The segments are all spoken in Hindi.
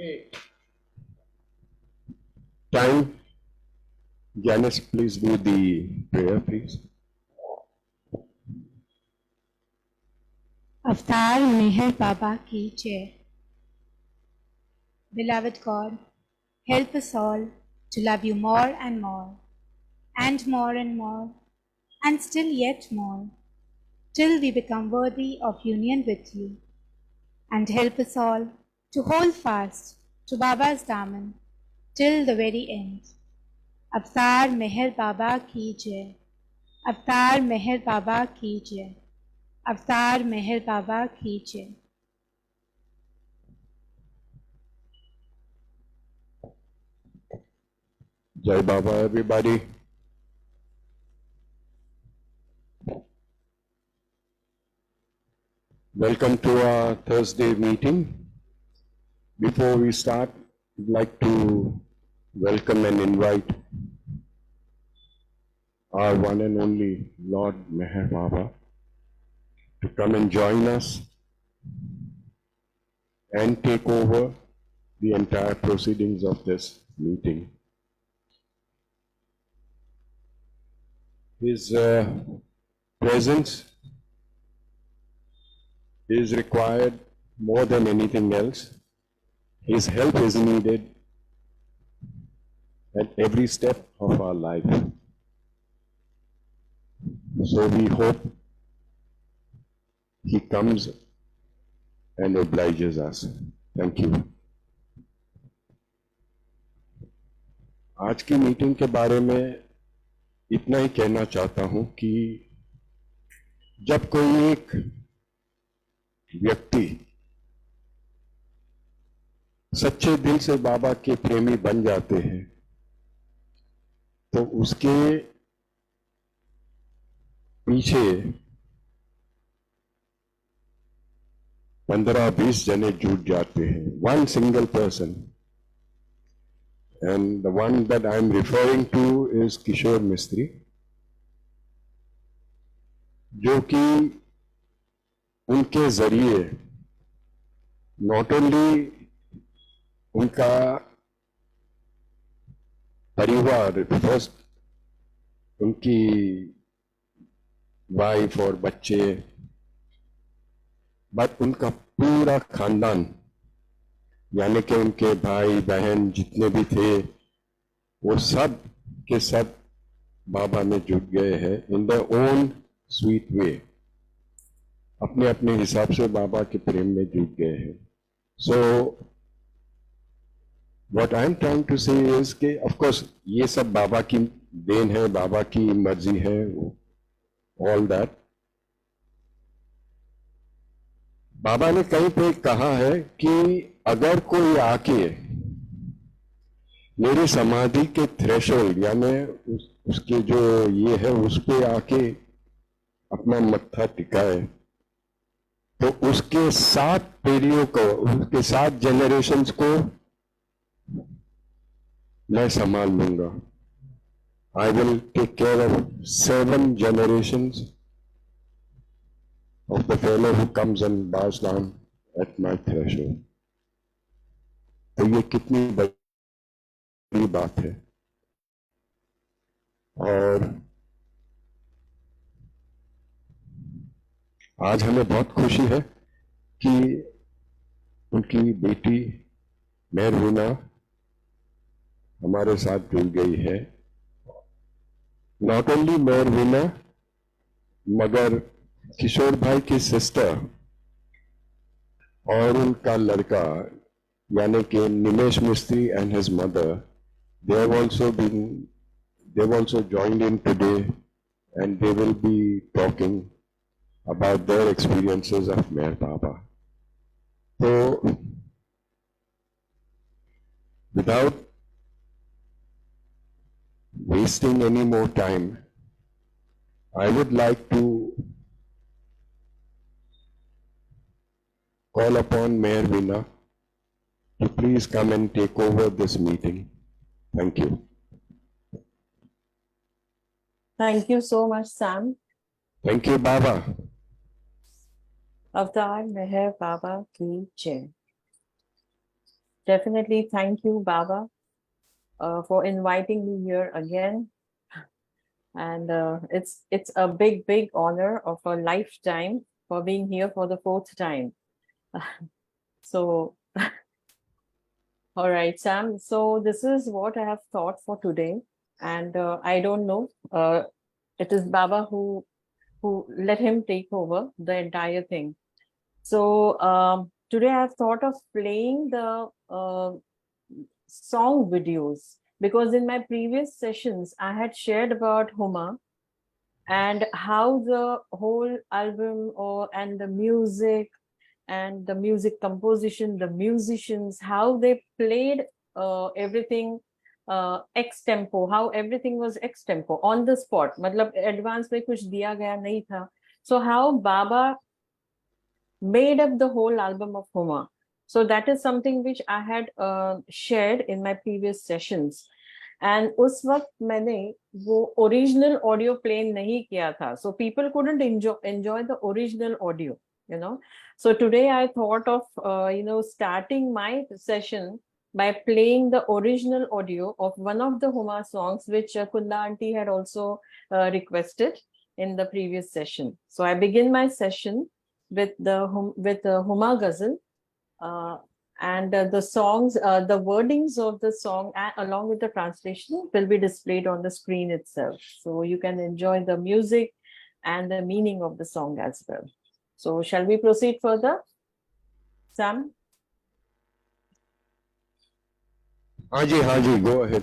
Okay. Time. Janice, please do the prayer, please. अवतार मेहर बाबा की जय. Beloved God, help us all to love you more and more, and more and more, and still yet more, till we become worthy of union with you. And help us all to hold fast to Baba's daman till the very end. अवतार मेहर बाबा की जय. अवतार मेहर बाबा की जय. अवतार मेहर बाबा की जय. Jai Baba, everybody. Welcome to our Thursday meeting. Before we start, I'd like to welcome and invite our one and only Lord Meher Baba to come and join us and take over the entire proceedings of this meeting. His presence is required more than anything else. His help is needed at every step of our life. So we hope he comes and obliges us. Thank you. आज की मीटिंग के बारे में इतना ही कहना चाहता हूं कि जब कोई एक व्यक्ति सच्चे दिल से बाबा के प्रेमी बन जाते हैं तो उसके पीछे 15-20 जने जुट जाते हैं. One single person, and the one that I am referring to is Kishore Mistry, जो कि उनके जरिए नॉट ओनली उनका परिवार, फर्स्ट उनकी वाइफ और बच्चे, बट उनका पूरा खानदान, यानी कि उनके भाई बहन जितने भी थे वो सब के सब बाबा में जुट गए हैं in the own sweet way. अपने अपने हिसाब से बाबा के प्रेम में जुट गए हैं. So what I am trying to say is कि ऑफ कोर्स ये सब बाबा की देन है, बाबा की मर्जी है, ऑल दैट. बाबा ने कहीं पे कहा है कि अगर कोई आके मेरी समाधि के थ्रेशोल्ड यानी उसके जो ये है उस पे आके अपना मत्था टिकाए तो उसके 7 पीढ़ियों को, उसके 7 जनरेशन्स को मैं संभाल लूंगा. I will take care of 7 generations of the fellow who comes and bows down at my threshold. तो ये कितनी बड़ी बात है. और आज हमें बहुत खुशी है कि उनकी बेटी मेहरवीना हमारे साथ जुड़ गई है. नॉट ओनली मेहरवीना मगर किशोर भाई की सिस्टर और उनका लड़का यानी कि निमेश मिस्त्री and his mother, they have also joined in today and they will be talking about their experiences of Meher Baba. So without wasting any more time, I would like to call upon Mayor Veena to please come and take over this meeting. Thank you. Thank you so much, Sam. Thank you, Baba. अवतार मेहर बाबा की जय. definitely thank you, Baba, for inviting me here again. And it's a big honor of a lifetime for being here for the fourth time. So, all right, Sam. So this is what I have thought for today, and I don't know. It is Baba who let him take over the entire thing. So today I've thought of playing the song videos, because in my previous sessions I had shared about Huma and how the whole album and the music and the music composition, the musicians, how they played everything ex tempo, how everything was ex tempo on the spot. मतलब advance में कुछ दिया गया नहीं था. So how Baba made up the whole album of Huma. So that is something which I had shared in my previous sessions. And उस वक्त मैंने वो original audio play नहीं किया था. So people couldn't enjoy the original audio, you know. So today I thought of, starting my session by playing the original audio of one of the Huma songs, which Kunda auntie had also requested in the previous session. So I begin my session with the Huma Ghazal, and the songs, the wordings of the song, along with the translation, will be displayed on the screen itself. So you can enjoy the music and the meaning of the song as well. So shall we proceed further, Sam? हाँ जी, go ahead.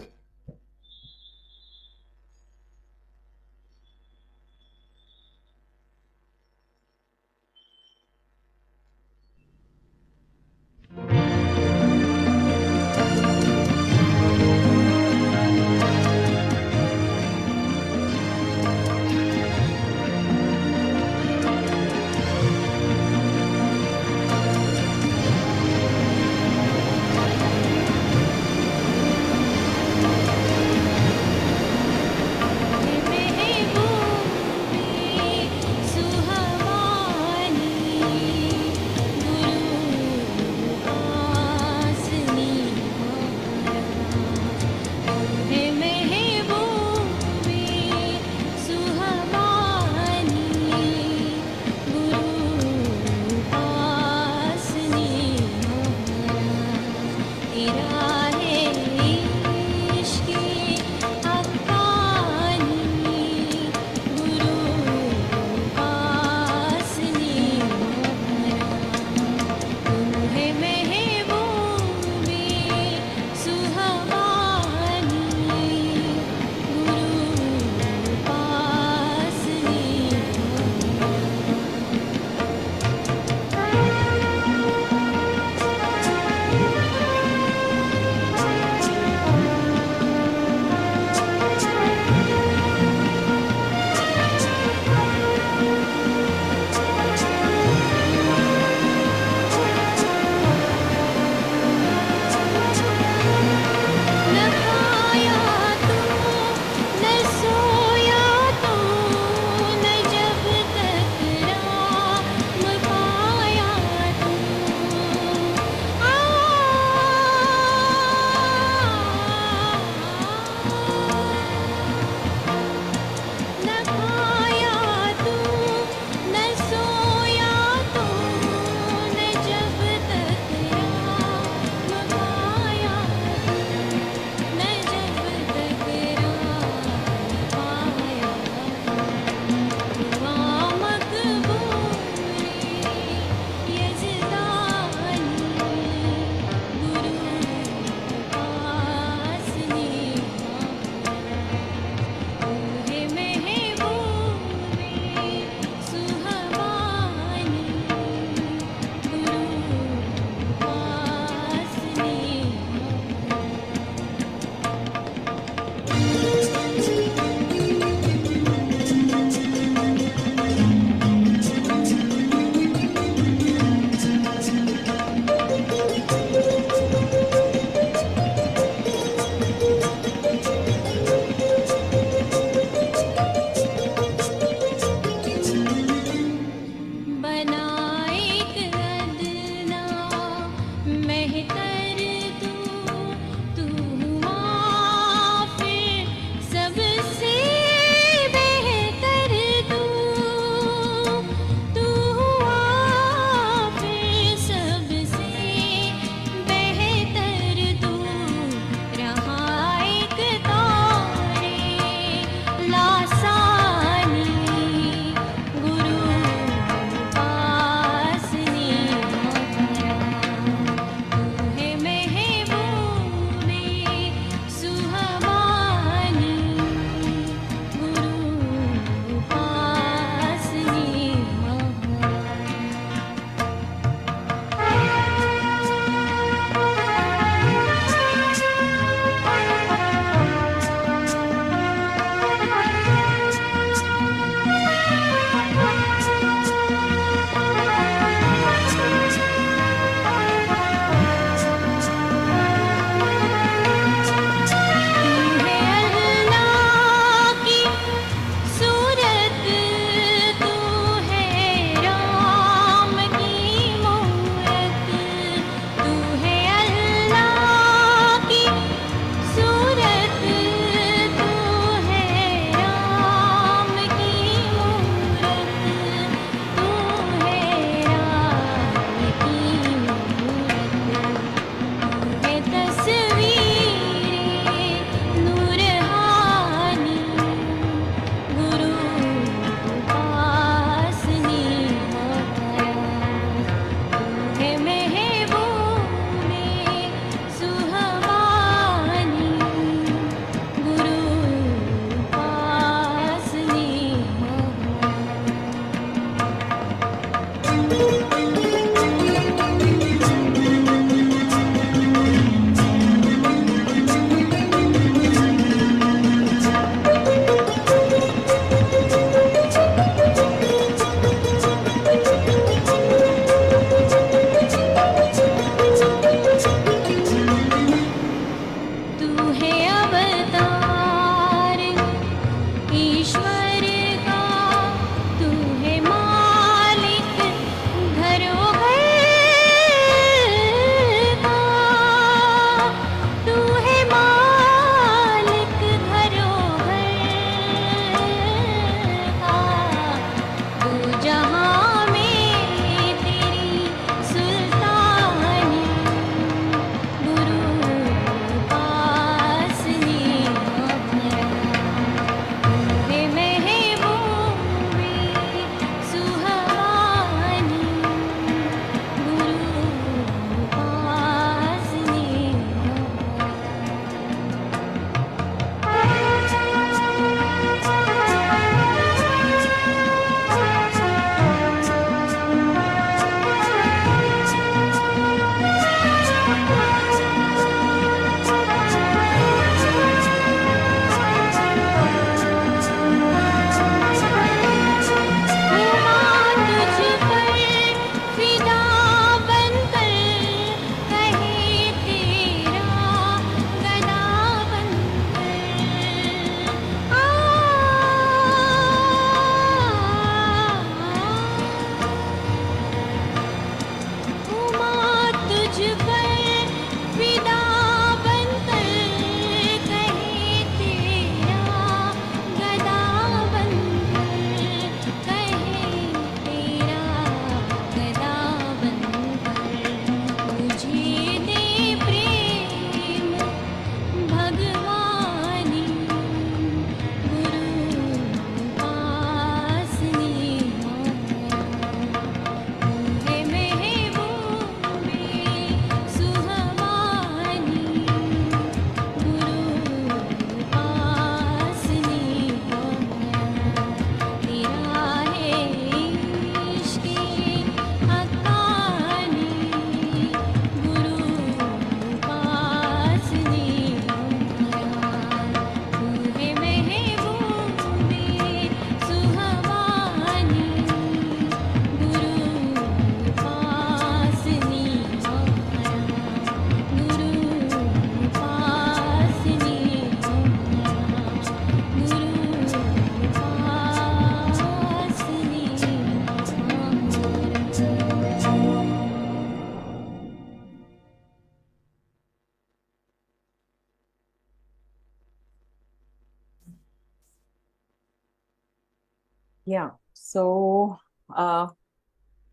Yeah. So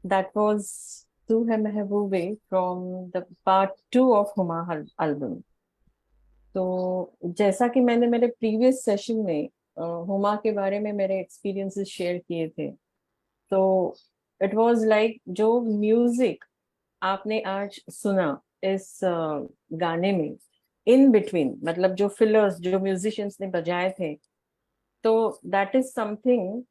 that was Tu Hai Mehboobe from the part 2 of Huma album. तो जैसा कि मैंने मेरे प्रीवियस सेशन में हुमा के बारे में मेरे एक्सपीरियंसेस शेयर किए थे, तो इट वाज लाइक जो म्यूजिक आपने आज सुना इस गाने में, इन बिटवीन, मतलब जो फिलर्स जो म्यूजिशियंस ने बजाए थे, तो that is something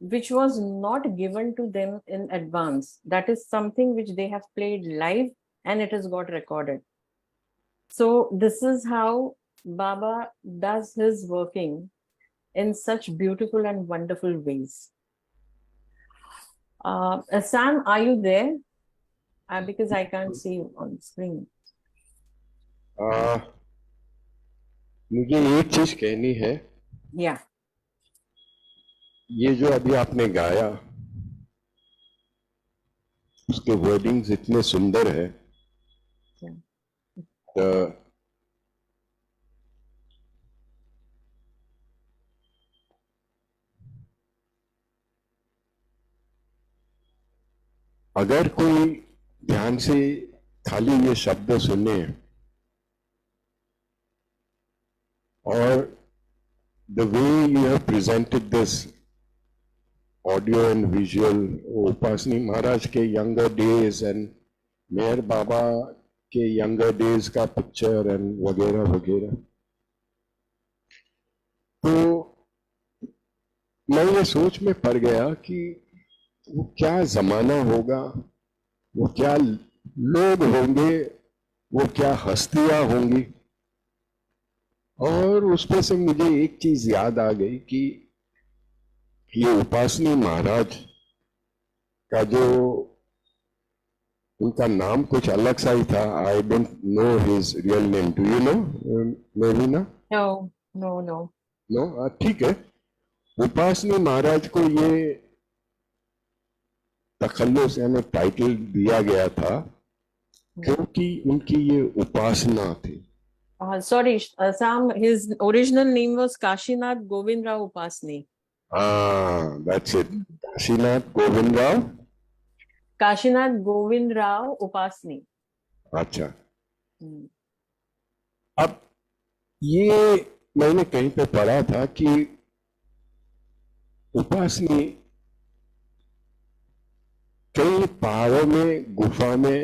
which was not given to them in advance. That is something which they have played live and it has got recorded. So this is how Baba does his working in such beautiful and wonderful ways. Sam, are you there? Because I can't see you on screen. मुझे एक चीज कहनी है, Yeah. ये जो अभी आपने गाया उसके वर्डिंग्स इतने सुंदर है। अगर कोई ध्यान से खाली ये शब्द सुने और the way you have presented this audio and visual, Upasani Maharaj के younger days and Meher Baba के यंगर डेज का पिक्चर एंड वगैरह वगैरह, तो मैं ये सोच में पड़ गया कि वो क्या जमाना होगा, वो क्या लोग होंगे, वो क्या हस्तियां होंगी। और उसमें से मुझे एक चीज याद आ गई कि ये उपासनी महाराज का जो उनका नाम कुछ अलग सा ही था। I don't know his real name, do you know Marina? No, no, no. No, ठीक है। उपासनी महाराज को ये तखल्लुस यानी टाइटल दिया गया था क्योंकि उनकी ये उपासना थी। Sorry, Sam, his original name was Kashinath Govind Rao Upasni. That's it. Kashinath Govind Rao. Kashinath Govind Rao Upasni. अच्छा, अब ये मैंने कहीं पे पढ़ा था कि उपासनी कई पहाड़ों में गुफा में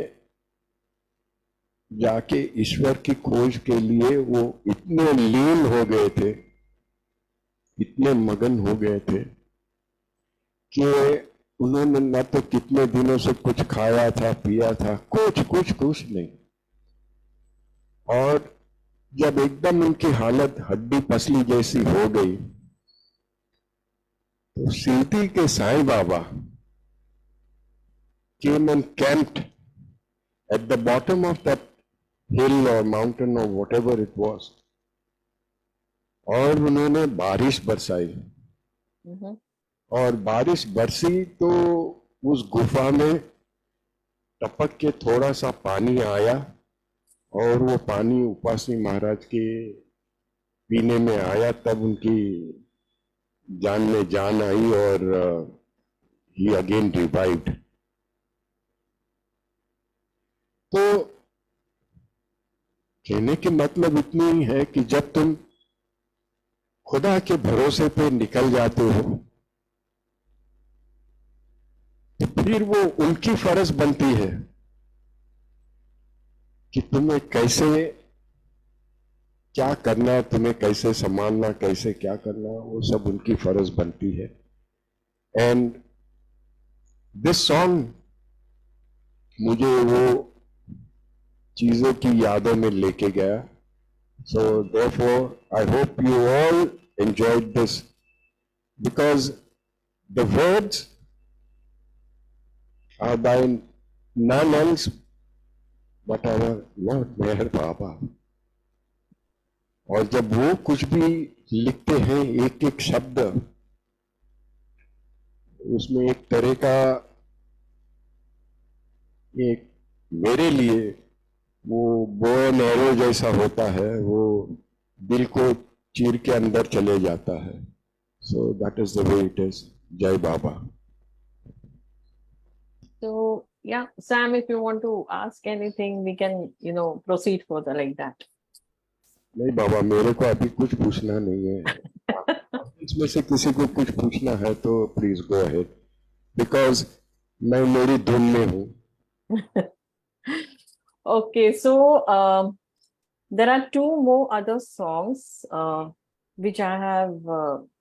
जाके ईश्वर की खोज के लिए वो इतने लीन हो गए थे, इतने मगन हो गए थे कि उन्होंने न तो कितने दिनों से कुछ खाया था पिया था, कुछ नहीं। और जब एकदम उनकी हालत हड्डी पसली जैसी हो गई तो सीधी के Sai Baba came and camped at the bottom of that hill or mountain or whatever it was, और उन्होंने बारिश बरसाई। और बारिश बरसी तो उस गुफा में टपक के थोड़ा सा पानी आया और वो पानी उपासनी महाराज के पीने में आया, तब उनकी जान में जान आई और ही अगेन रिवाइव्ड। तो कहने के मतलब इतनी ही है कि जब तुम खुदा के भरोसे पे निकल जाते हो तो फिर वो उनकी फर्ज बनती है कि तुम्हें कैसे क्या करना, तुम्हें कैसे संभालना, कैसे क्या करना, वो सब उनकी फर्ज बनती है। एंड दिस सॉन्ग मुझे वो चीजों की यादों में लेके गया। So therefore I hope you all enjoyed this because the words are by none else but our Lord Meher Baba. और जब वो कुछ भी लिखते हैं एक एक शब्द उसमें एक तरह का, एक मेरे लिए वो बो एंड एरो जैसा होता है, वो दिल को चीर के अंदर चले जाता है। So that is the way it is. जय बाबा. So yeah, Sam, if you want to ask anything, we can, proceed further like that. नहीं बाबा, मेरे को अभी कुछ पूछना नहीं है. इसमें से किसी को कुछ पूछना है तो प्लीज गो अहेड, बिकॉज मैं मेरी धुन में हूँ. Okay, so there are two more other songs which I have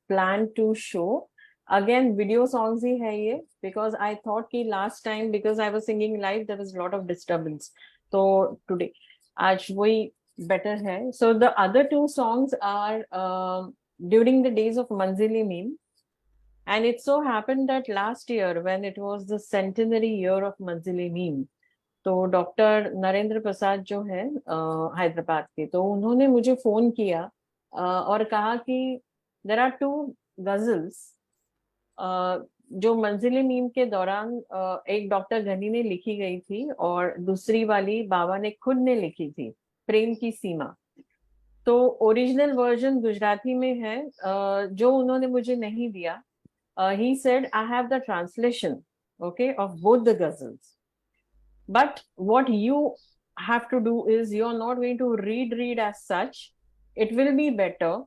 planned to show. Again, video songs ही है ये, because I thought कि last time, because I was singing live, there was a lot of disturbance. So today, आज वही better है. So the other two songs are during the days of Manzili Meme. And it so happened that last year, when it was the centenary year of Manzili Meme, तो डॉक्टर नरेंद्र प्रसाद जो है हैदराबाद के, तो उन्होंने मुझे फोन किया और कहा कि देर आर टू गजल्स जो मंजिली मीम के दौरान एक डॉक्टर घनी ने लिखी गई थी और दूसरी वाली बाबा ने खुद ने लिखी थी, प्रेम की सीमा. तो ओरिजिनल वर्जन गुजराती में है जो उन्होंने मुझे नहीं दिया. He said I have the translation, okay, of both the ghazals. But what you have to do is, you're not going to read as such. It will be better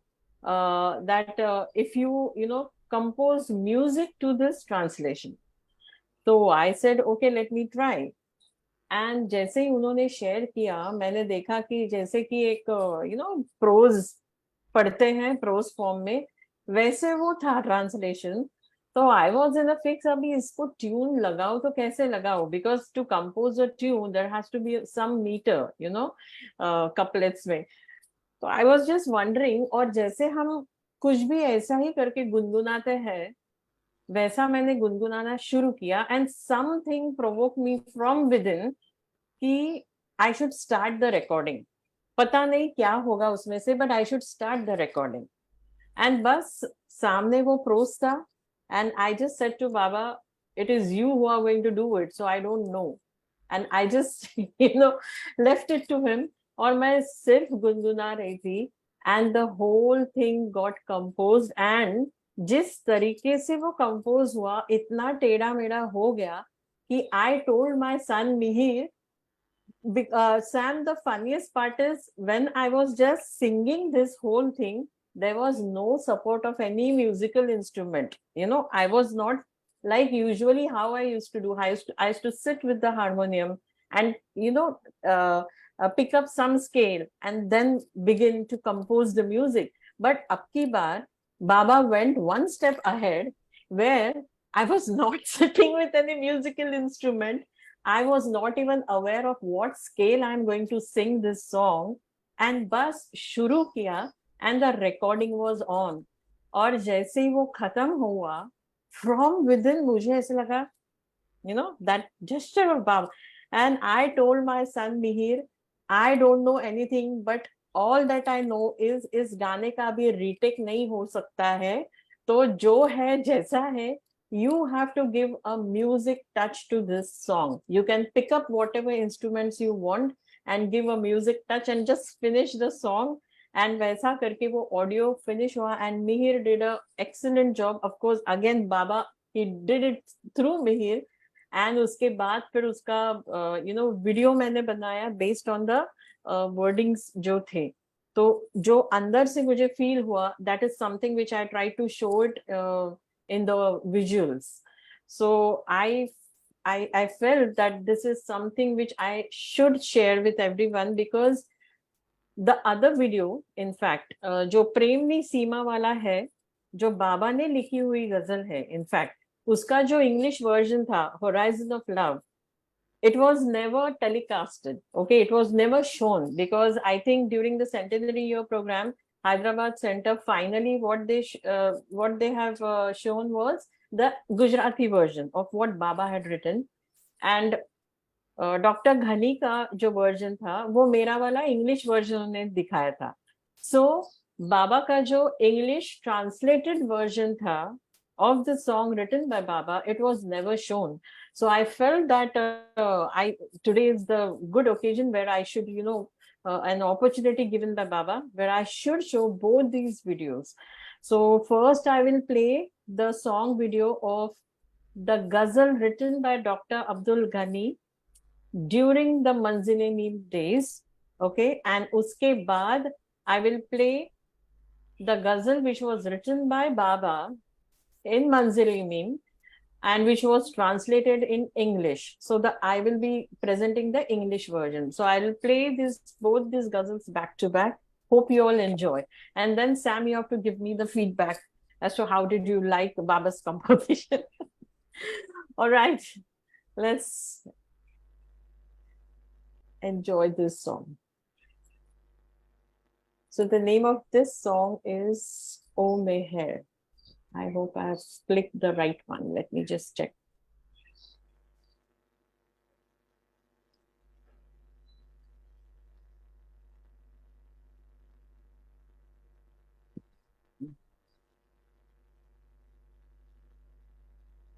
that if you compose music to this translation. So I said, okay, let me try. And जैसे ही उन्होंने शेयर किया, मैंने देखा कि जैसे कि एक प्रोज पढ़ते हैं प्रोज फॉर्म में, वैसे वो था ट्रांसलेशन. तो I was in a fix, अभी इसको ट्यून लगाओ तो कैसे लगाओ, because to compose a tune there has to be some meter couplets में. तो आई वॉज जस्ट वंडरिंग, और जैसे हम कुछ भी ऐसा ही करके गुनगुनाते हैं, वैसा मैंने गुनगुनाना शुरू किया. And something provoke me from within कि I should start the recording. पता नहीं क्या होगा उसमें से, but I should start the recording. And बस सामने वो प्रोस था. And I just said to Baba, it is you who are going to do it, so I don't know. And I just, left it to him. और मैं सिर्फ गुनगुना रही थी. And the whole thing got composed. And जिस तरीके से वो compose हुआ, इतना टेढ़ा मेढ़ा हो गया कि I told my son Mihir, Sam, the funniest part is when I was just singing this whole thing, there was no support of any musical instrument. I was not like usually how I used to do. I used to sit with the harmonium and, pick up some scale and then begin to compose the music. But ab ki baar, Baba went one step ahead, where I was not sitting with any musical instrument. I was not even aware of what scale I'm going to sing this song. And bas shuru kiya, and the recording was on. और जैसे ही वो खत्म हुआ, from within मुझे ऐसे लगा, that gesture of Baba. And I told my son Mihir, I don't know anything, but all that I know is इस गाने का भी retake नहीं हो सकता है. तो जो है जैसा है, you have to give a music touch to this song. You can pick up whatever instruments you want and give a music touch and just finish the song. And वैसा करके वो audio finish हुआ. And Mihir did a excellent job. Of course, again Baba, he did it through Mihir. And उसके बाद फिर उसका वीडियो मैंने बनाया based on the wordings जो थे. तो जो अंदर से मुझे feel हुआ, that is something which I tried to show it in the visuals. So I felt that this is something which I should share with everyone, because the other video, in fact, जो प्रेमनी सीमा वाला है, जो बाबा ने लिखी हुई गजल है, in fact, उसका जो English version था, Horizon of Love, it was never telecasted. Okay, it was never shown, because I think during the centenary year program, Hyderabad Center, finally what they have shown was the Gujarati version of what Baba had written. And doctor घनी का जो वर्जन था, वो मेरा वाला इंग्लिश वर्जन उन्होंने दिखाया था. सो बाबा का जो इंग्लिश ट्रांसलेटेड वर्जन था of the song written by Baba, it was never shown. So I felt that today is the good occasion where I should, an opportunity given by Baba, where I should show both these videos. So first I will play the song video of the ghazal written by Dr. Abdul Ghani during the Manzili Neem days. Okay, and uske baad I will play the ghazal which was written by Baba in Manzili Neem and which was translated in English. So I will be presenting the English version. So I will play both these ghazals back to back. Hope you all enjoy. And then Sam, you have to give me the feedback as to how did you like Baba's composition. All right, let's enjoy this song. So the name of this song is O Meher. I hope I've clicked the right one. Let me just check.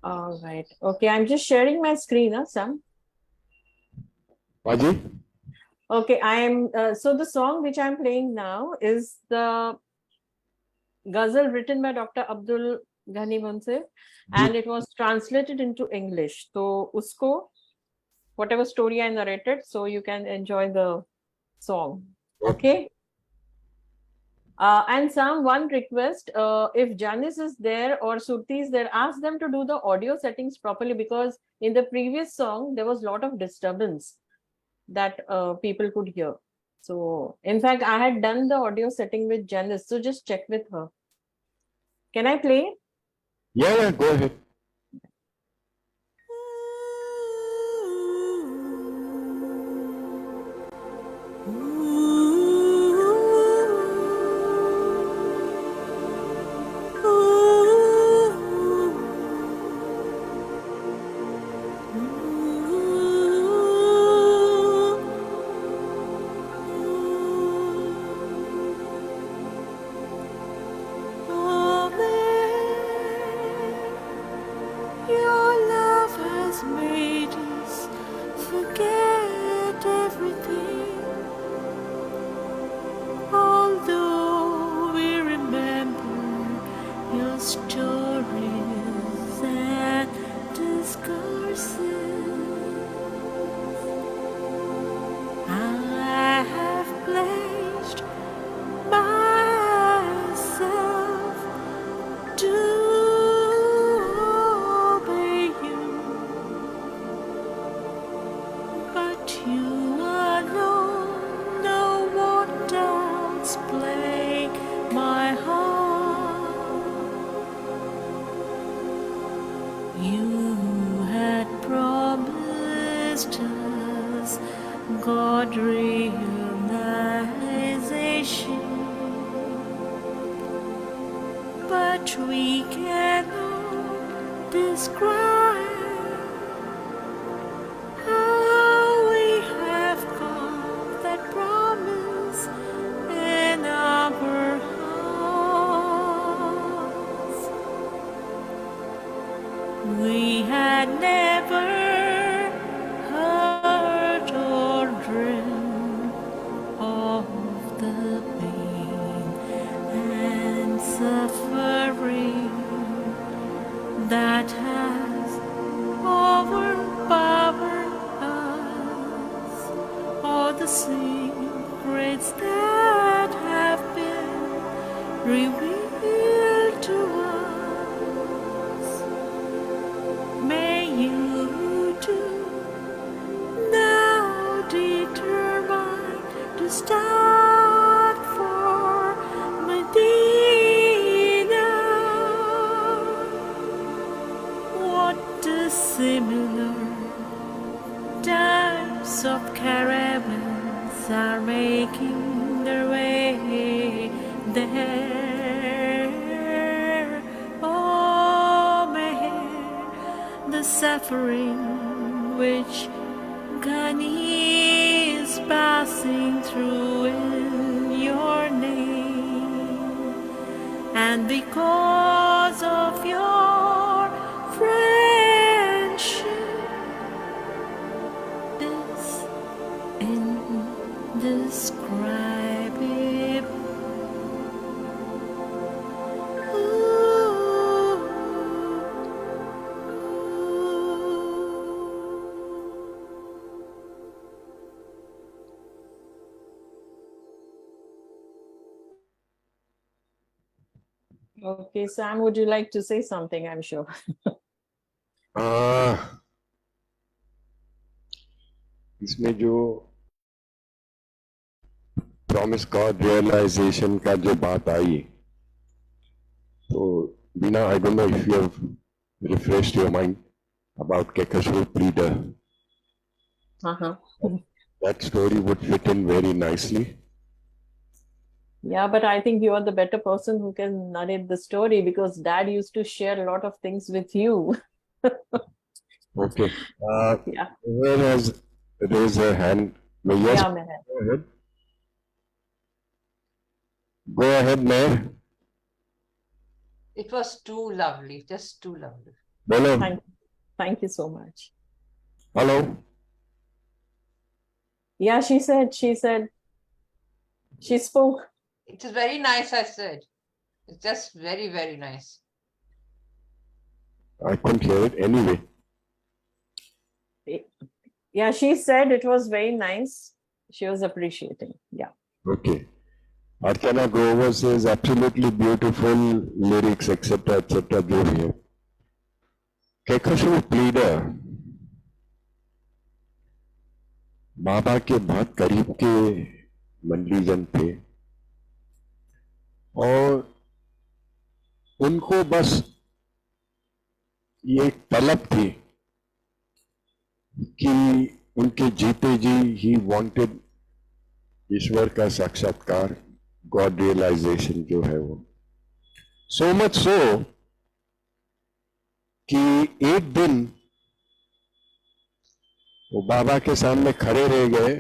All right. Okay, I'm just sharing my screen, Sam. Aji? Okay, so the song which I'm playing now is the ghazal written by Dr. Abdul Ghani Munsif, and it was translated into English. So usko, whatever story I narrated, so you can enjoy the song. Okay. And Sam, one request, if Janice is there or Surti is there, ask them to do the audio settings properly, because in the previous song, there was a lot of disturbance that people could hear. So, in fact, I had done the audio setting with Janice, so just check with her. Can I play? Yeah, go ahead. Your love has made us forget everything. Although we remember your stories and discourses, I have pledged myself to obey you, but you alone know what doubts plague my heart. You had promised us God realization, but we cannot describe how we have got that promise in our hearts. We had never heard or dreamed of the pain and suffering that has overpowered us, all the secrets that have been revealed to us. May you do now determine to start for Medina. What dissimilar types of caravans are making their way there? Oh, Meher, the suffering which Ghani is passing through in your name, and because of your friendship is indescribable. Ooh. Okay, Sam, would you like to say something? I'm sure. इसमें जो प्रॉमिस गॉड रियलाइजेशन का जो बात आई, तो Veena, I don't know if you have refreshed your mind about Kekasur Pleader. Uh-huh. That story would fit in very nicely. Yeah, but I think you are the better person who can narrate the story, because Dad used to share a lot of things with you. Okay. Yeah. Whoever has raised her hand, yes, Yeah, Meher. go ahead. Go ahead, Mayor. It was too lovely, just too lovely. Bolo. Thank you so much. Hello. Yeah, she spoke. It is very nice, I said. It's just very, very nice. I couldn't hear it anyway. Yeah, she said it was very nice. She was appreciating. Yeah. Okay. Archana Grover says absolutely beautiful lyrics, etc., etc. जो भी है. Kekasur Pleader बाबा के बहुत करीब के मंडलीजन थे और उनको बस ये एक तलब थी कि उनके जीते जी ही वांटेड ईश्वर का साक्षात्कार, गॉड रियलाइजेशन जो है वो. सो मच सो कि एक दिन वो बाबा के सामने खड़े रह गए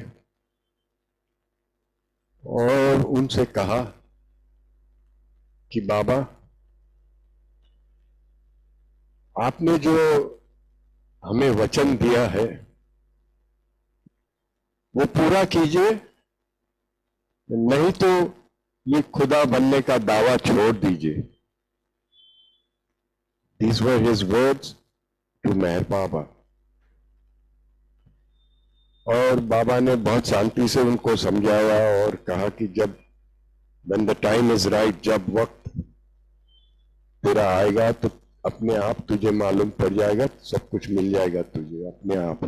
और उनसे कहा कि बाबा, आपने जो हमें वचन दिया है वो पूरा कीजिए, नहीं तो ये खुदा बनने का दावा छोड़ दीजिए. These were his words to मेहर बाबा. और बाबा ने बहुत शांति से उनको समझाया और कहा कि जब when the time is right, जब वक्त तेरा आएगा तो अपने आप तुझे मालूम पड़ जाएगा, सब कुछ मिल जाएगा तुझे अपने आप.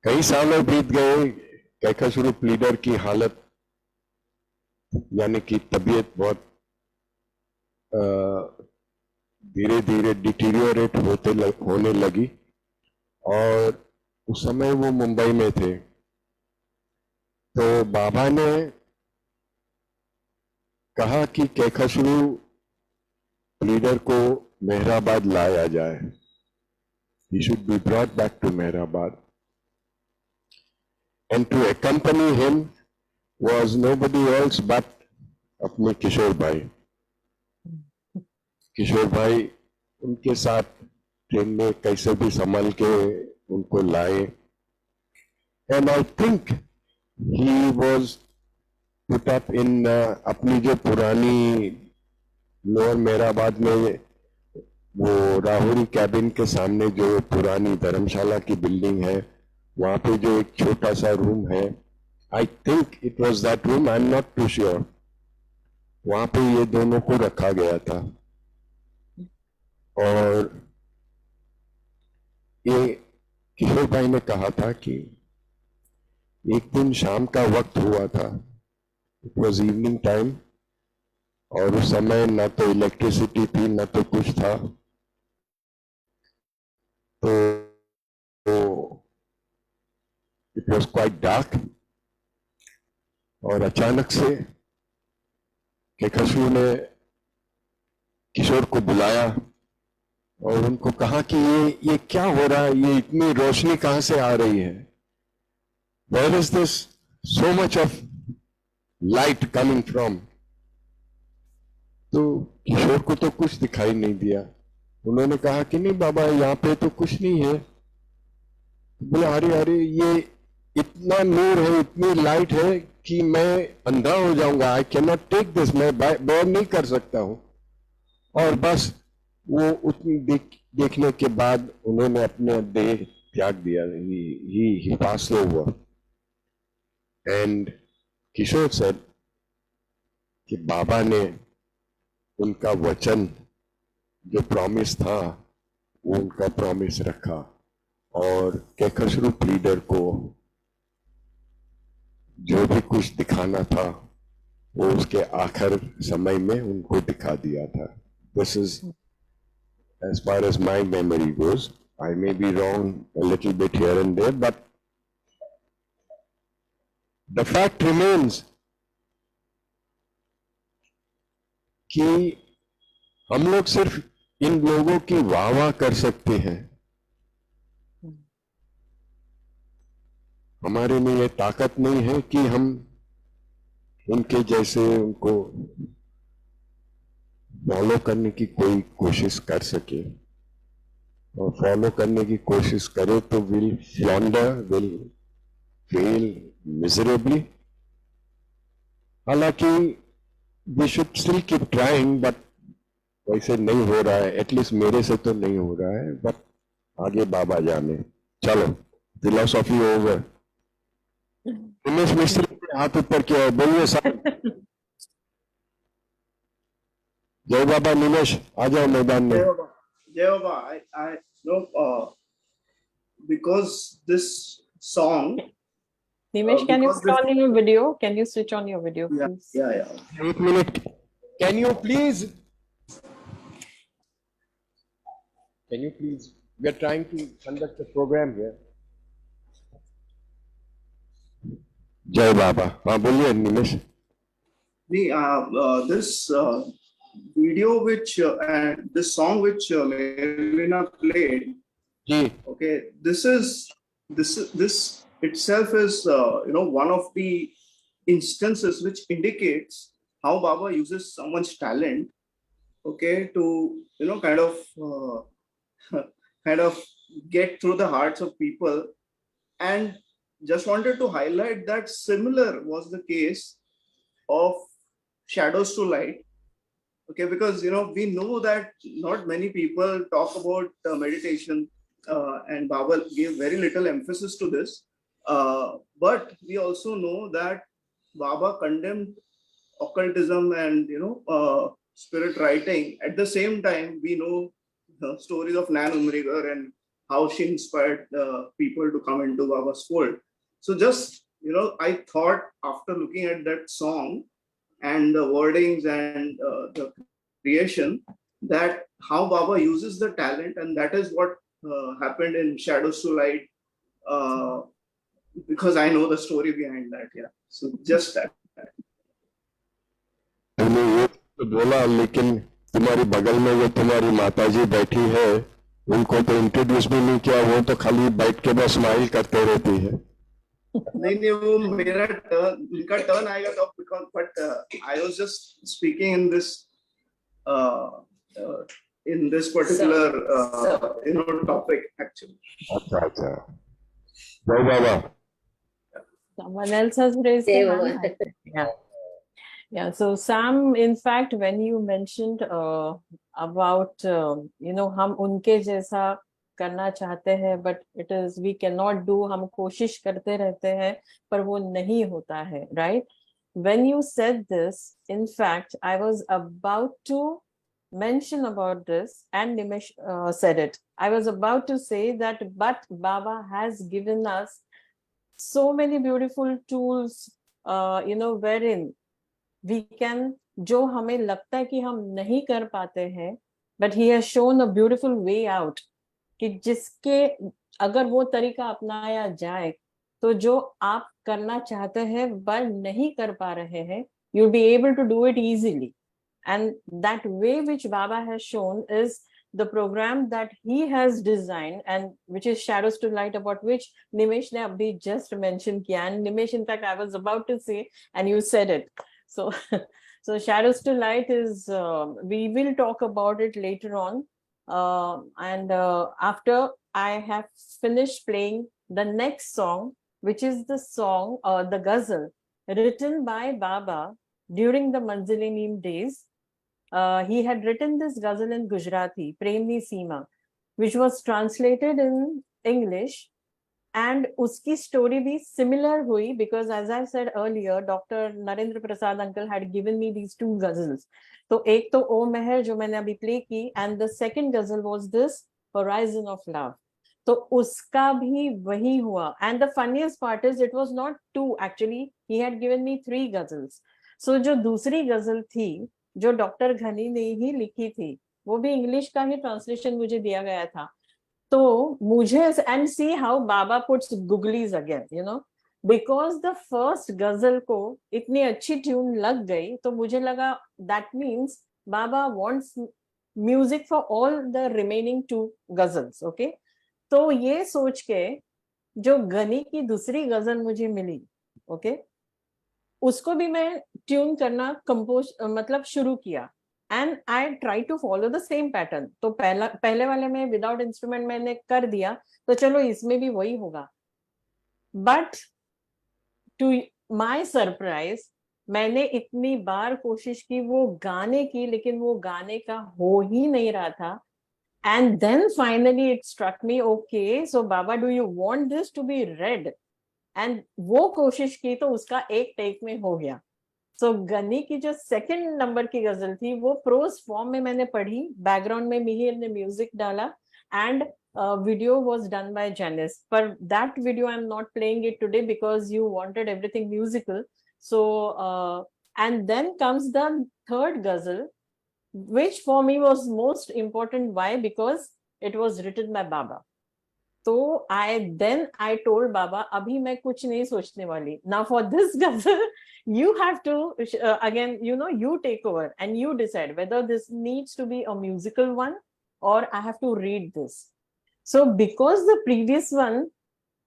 कई सालों बीत गए. कैकासुर प्लीडर की हालत यानी कि तबीयत बहुत धीरे धीरे डिटीरियोरेट होने लगी और उस समय वो मुंबई में थे. तो बाबा ने कहा कि कैकासुर प्लीडर को मेहराबाद लाया जाए. He should be brought back to Mehrabad. And to accompany him was nobody else but अपने किशोर भाई. किशोर भाई उनके साथ ट्रेन में कैसे भी संभल के उनको लाए. And I think he was put up in अपनी जो पुरानी लोअर मेहराबाद में वो राहुरी कैबिन के सामने जो पुरानी धर्मशाला की बिल्डिंग है, वहां पे जो एक छोटा सा रूम है, I think it was that room, I am not too sure, वहां पे ये दोनों को रखा गया था. और ये किशोर भाई ने कहा था कि एक दिन शाम का वक्त हुआ था, इट वॉज इवनिंग टाइम, और उस समय ना तो इलेक्ट्रिसिटी थी ना तो कुछ था. तो इट वॉज क्वाइट डार्क. और अचानक से कैकासुर ने किशोर को बुलाया और उनको कहा कि ये क्या हो रहा है, ये इतनी रोशनी कहां से आ रही है, where is this so much of light coming from. तो किशोर को तो कुछ दिखाई नहीं दिया. उन्होंने कहा कि नहीं बाबा, यहाँ पे तो कुछ नहीं है. बोले अरे अरे, ये इतना नूर है, इतनी लाइट है कि मैं अंधा हो जाऊंगा, I can not take this, मैं बेयर नहीं कर सकता हूं. और बस वो उतनी देखने के बाद उन्होंने अपने देह त्याग दिया. ही पास हुआ. एंड किशोर said कि बाबा ने उनका वचन जो प्रॉमिस था वो उनका प्रॉमिस रखा और कैकशरूप लीडर को जो भी कुछ दिखाना था वो उसके आखिर समय में उनको दिखा दिया था. This is as far as my memory goes. I may be wrong a little bit here and there, but the fact remains कि हम लोग सिर्फ इन लोगों की वाह कर सकते हैं. हमारे में ये ताकत नहीं है कि हम उनके जैसे उनको फॉलो करने की कोई कोशिश कर सके, और फॉलो करने की कोशिश करे तो will flounder, will fail miserably. हालांकि we should still keep trying, but वैसे नहीं हो रहा है, एटलीस्ट मेरे से तो नहीं हो रहा है, बट आगे बाबा जाने. चलो, फिलोसॉफी ओवर. उमेश मिस्त्री ने हाथ ऊपर किया है, बोलिए साहब. जय बाबा. निमेश आ जाओ मैदान में. Jai Baba, I know, because this song, Nimesh, can you because switch on your video? Can you switch on your video, yeah, please? yeah. 1 minute. Can you please? We are trying to conduct a program here. जय बाबा. हाँ बोलिए निमेश. This video which and this song which Melina played, ji. okay, this itself is one of the instances which indicates how Baba uses someone's talent, okay, to kind of get through the hearts of people. And just wanted to highlight that similar was the case of Shadows to Light. Okay, because we know that not many people talk about meditation, and Baba gave very little emphasis to this. But we also know that Baba condemned occultism and spirit writing. At the same time, we know the stories of Nan Umrigar and how she inspired people to come into Baba's fold. So just I thought after looking at that song and the wordings and the creation, that how Baba uses the talent, and that is what happened in Shadows to Light, because I know the story behind that. Yeah, so just that. मैंने ये तो बोला, लेकिन तुम्हारी बगल में जो तुम्हारी माताजी बैठी है उनको तो इंट्रोड्यूस भी नहीं किया. वो तो खाली बैठ के बस स्माइल करते रहती है. नहीं वो मेरा टर्न, उनका टर्न आएगा तो, because but I was just speaking in this particular topic actually. अच्छा. जय बाबा. Someone else has raised their hand. Yeah. So Sam, in fact, when you mentioned about हम उनके जैसा करना चाहते हैं, but it is we cannot do. हम कोशिश करते रहते हैं पर वो नहीं होता है, right? When you said this, in fact, I was about to mention about this, and Nimesh said it. I was about to say that, but Baba has given us so many beautiful tools, wherein we can, जो हमें लगता है कि हम नहीं कर पाते हैं, but he has shown a beautiful way out, कि जिसके अगर वो तरीका अपनाया जाए तो जो आप करना चाहते हैं पर नहीं कर पा रहे हैं, you'll be able to do it easily. And that way which Baba has shown is the program that he has designed, and which is Shadows to Light, about which Nimesh ne abhi just mentioned kiya. And Nimesh, in fact, I was about to say, and you said it. So, so Shadows to Light is, we will talk about it later on. And after I have finished playing the next song, which is the song, the ghazal, written by Baba during the Manzil-e-Neem days. He had written this ghazal in Gujarati, Premni Seema, which was translated in English and uski story bhi similar hui, because as I said earlier, Dr. Narendra Prasad uncle had given me these two ghazals. तो एक तो ओ मेहर जो मैंने अभी प्ले की, and the second ghazal was this Horizon of Love. तो उसका भी वही हुआ. And the funniest part is it was not two, actually he had given me 3 ghazals. So जो दूसरी गजल थी जो डॉक्टर घनी ने ही लिखी थी, वो भी इंग्लिश का ही ट्रांसलेशन मुझे दिया गया था. तो मुझे, and see how Baba puts googlies again, you know, because the first ghazal को इतनी अच्छी ट्यून लग गई, तो मुझे लगा that means Baba wants music for all the remaining 2 ghazals. Okay, तो ये सोच के जो गनी की दूसरी गजल मुझे मिली, ओके, उसको भी मैं ट्यून करना कंपोज मतलब शुरू किया. And I try to follow the same pattern. तो पहले वाले में विदाउट इंस्ट्रूमेंट मैंने कर दिया, तो चलो इसमें भी वही होगा. बट टू माय सरप्राइज, मैंने इतनी बार कोशिश की वो गाने की, लेकिन वो गाने का हो ही नहीं रहा था. And then finally it struck me, okay so Baba do you want this to be read? And वो कोशिश की तो उसका एक टेक में हो गया. सो गनी की जो सेकंड नंबर की गजल थी वो प्रोज फॉर्म में मैंने पढ़ी, बैकग्राउंड में मिहिर ने म्यूजिक डाला, and video was done by Janice. But that video I'm not playing it today because you wanted everything musical. So and then comes the third ghazal, which for me was most important. Why? Because it was written by Baba. So I told Baba, abhi main kuch nahi sochne wali. Now for this ghazal, you have to again, you know, you take over and you decide whether this needs to be a musical one or I have to read this. So because the previous one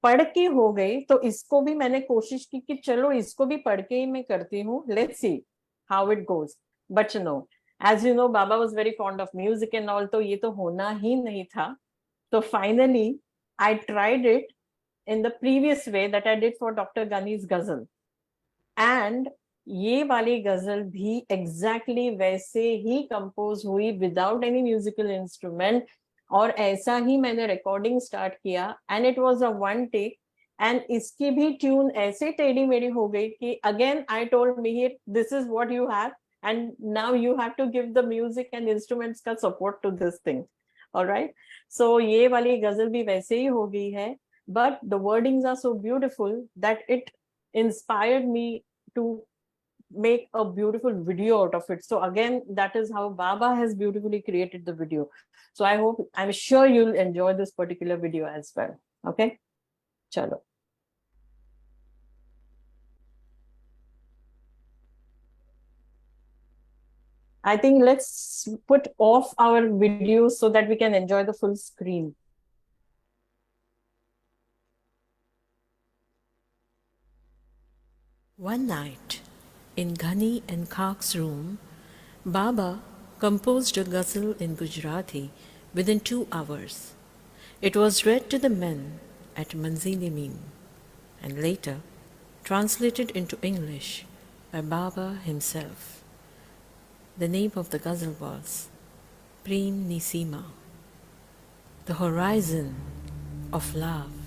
पढ़ के हो गई, तो इसको भी मैंने कोशिश की कि चलो इसको भी पढ़ के ही मैं करती हूँ. Let's see how it goes. But you know, as you know, Baba was very fond of music and all, तो ये तो होना ही नहीं था. तो finally I tried it in the previous way that I did for Dr. Ghani's ghazal. And ये वाली गजल भी exactly वैसे ही कंपोज हुई without any musical instrument. और ऐसा ही मैंने रिकॉर्डिंग स्टार्ट किया, and it was a one take. And इसकी भी ट्यून ऐसे टेढ़ी मेढ़ी हो गई कि again I told Mihir, this is what you have, and now you have to give the music and instruments का support to this thing. Alright, so ये वाली गजल भी वैसे ही हो गई है, but the wordings are so beautiful that it inspired me to make a beautiful video out of it. So again, that is how Baba has beautifully created the video. So I'm sure you'll enjoy this particular video as well. Okay, chalo. I think let's put off our video so that we can enjoy the full screen. One night, in Ghani and Khak's room, Baba composed a ghazal in Gujarati within 2 hours. It was read to the men at Manzili Meem and later translated into English by Baba himself. The name of the ghazal was Prem Nisima, the horizon of love.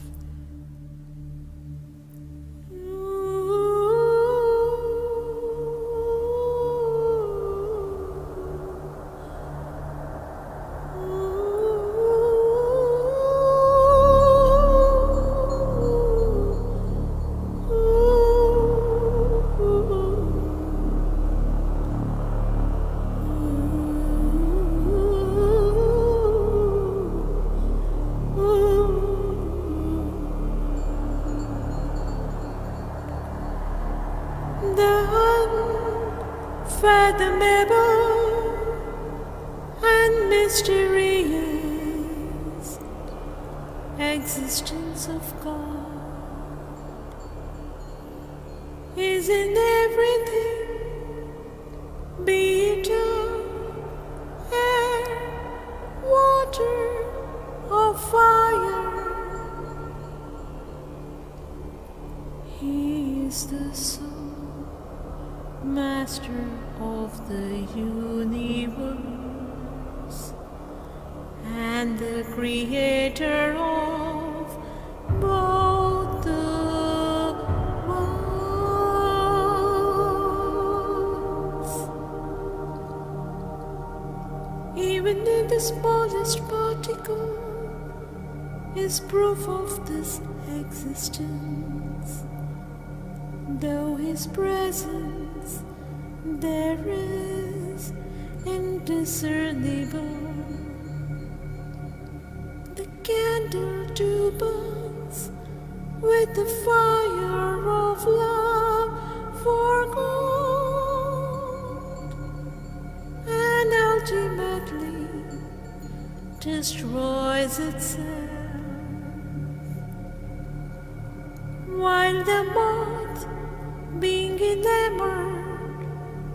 Unfathomable and mysterious existence of God is in everything, be it air, water, or fire. He is the soul, master of the universe and the creator of both. the smallest particle is proof of this existence. Though his presence there is indiscernible, the candle too burns with the fire of love for God, and ultimately destroys itself, while the moth, being enamored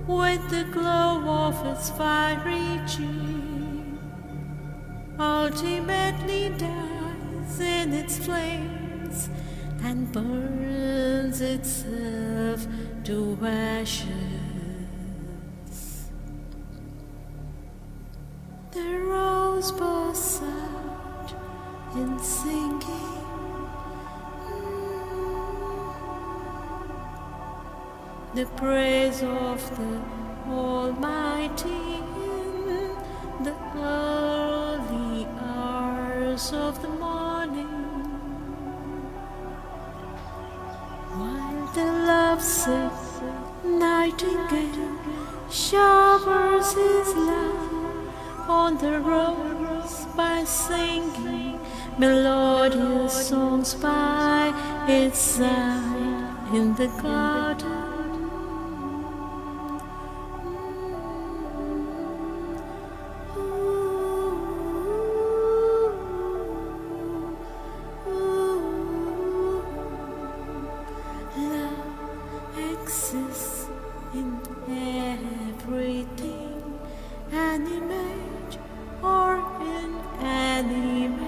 with the glow of its fiery cheek, ultimately dies in its flames and burns itself to ashes. The rose bursts out in singing, the praise of the Almighty in the early hours of the morning, while the lovesick nightingale showers his love on the rose by singing melodious songs by its side in the garden. Exists in everything, animate or inanimate.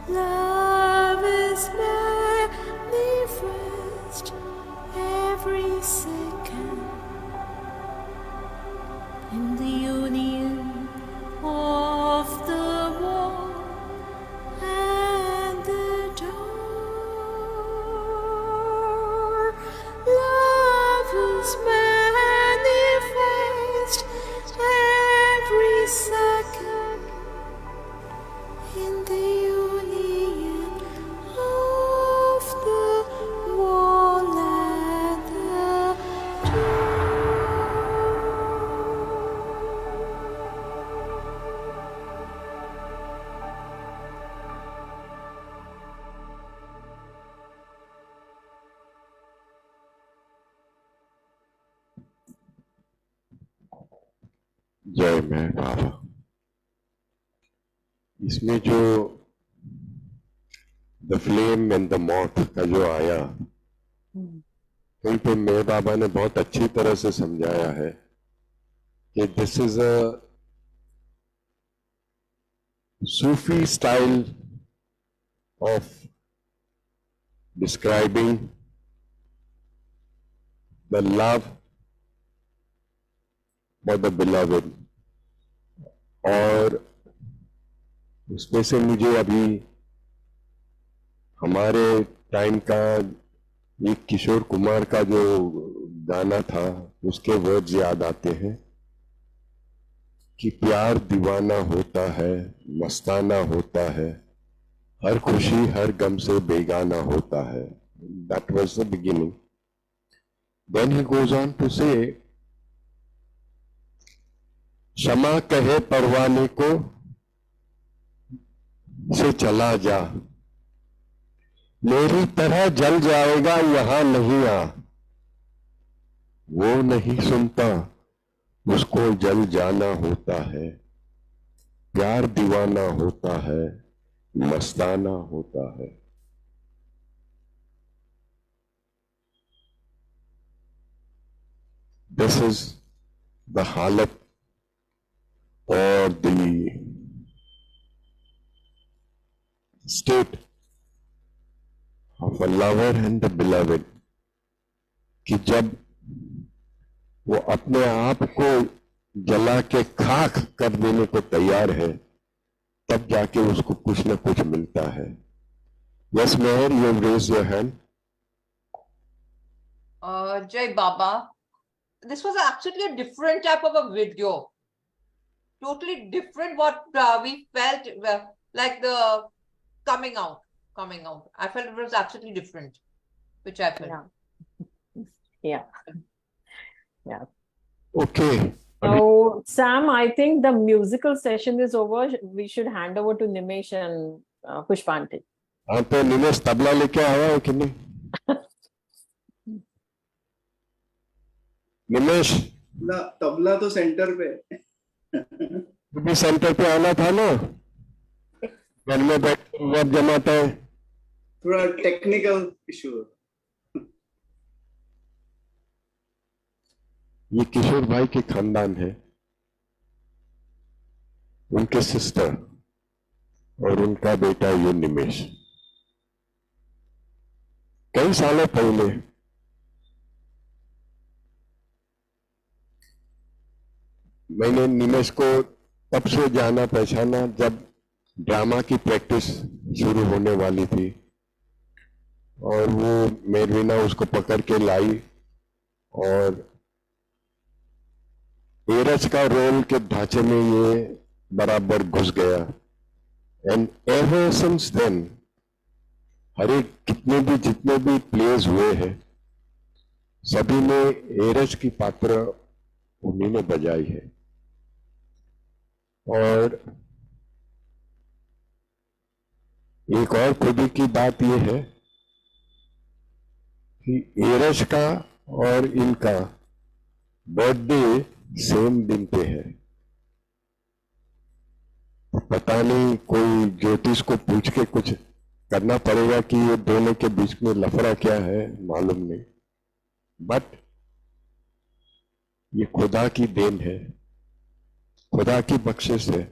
Love is manifest every second in the union of the wall and the door. Love is manifest every second in the union of the wall and the door. जय मैं बाबा। इसमें जो the flame and the moth का जो आया, कहीं पे मेरे बाबा ने बहुत अच्छी तरह से समझाया है कि this is a Sufi style of describing the love for the beloved. और उसमें से मुझे अभी हमारे टाइम का एक किशोर कुमार का जो गाना था उसके वर्ड्स याद आते हैं कि प्यार दीवाना होता है, मस्ताना होता है, हर खुशी हर गम से बेगाना होता है। That was the beginning. Then he goes on to say, क्षमा कहे परवाने को से चला जा, मेरी तरह जल जाएगा यहां नहीं आ। वो नहीं सुनता उसको जल जाना होता है, प्यार दीवाना होता है, मस्ताना होता है। दिस इज द हालत और the state of a lover and the beloved, कि जब वो अपने आप को जला के खाक कर देने को तैयार है, तब जाके उसको कुछ ना कुछ मिलता है। Yes Meher, you have raised your hand. Jai Baba. This was actually a different type of a video. totally different what we felt, like the coming out. I felt it was absolutely different, which I felt. Yeah. Yeah. Okay. So, Sam, I think the musical session is over. We should hand over to Nimesh and Pushpanti. हाँ तो निमेश तबला लेके आया है कि नहीं? निमेश तबला तो सेंटर पे है। तू भी सेंटर पे आना था ना, घर में बैठ वक्त जमाता है। थोड़ा टेक्निकल इशू। ये किशोर भाई के खानदान है, उनके सिस्टर और उनका बेटा ये निमेश। कई सालों पहले मैंने निमेश को तब से जाना पहचाना जब ड्रामा की प्रैक्टिस शुरू होने वाली थी, और वो मेरवीना उसको पकड़ के लाई और एरज का रोल के ढांचे में ये बराबर घुस गया। एंड एवर सिंस देन हर एक जितने भी प्लेस हुए हैं, सभी में एरज की पात्र उन्हीं ने बजाई है। और एक और खुदी की बात यह है कि एरज का और इनका बर्थडे सेम दिन पे है। पता नहीं, कोई ज्योतिष को पूछ के कुछ करना पड़ेगा कि ये दोनों के बीच में लफड़ा क्या है, मालूम नहीं, बट ये खुदा की देन है, खुदा की बख्शिश है।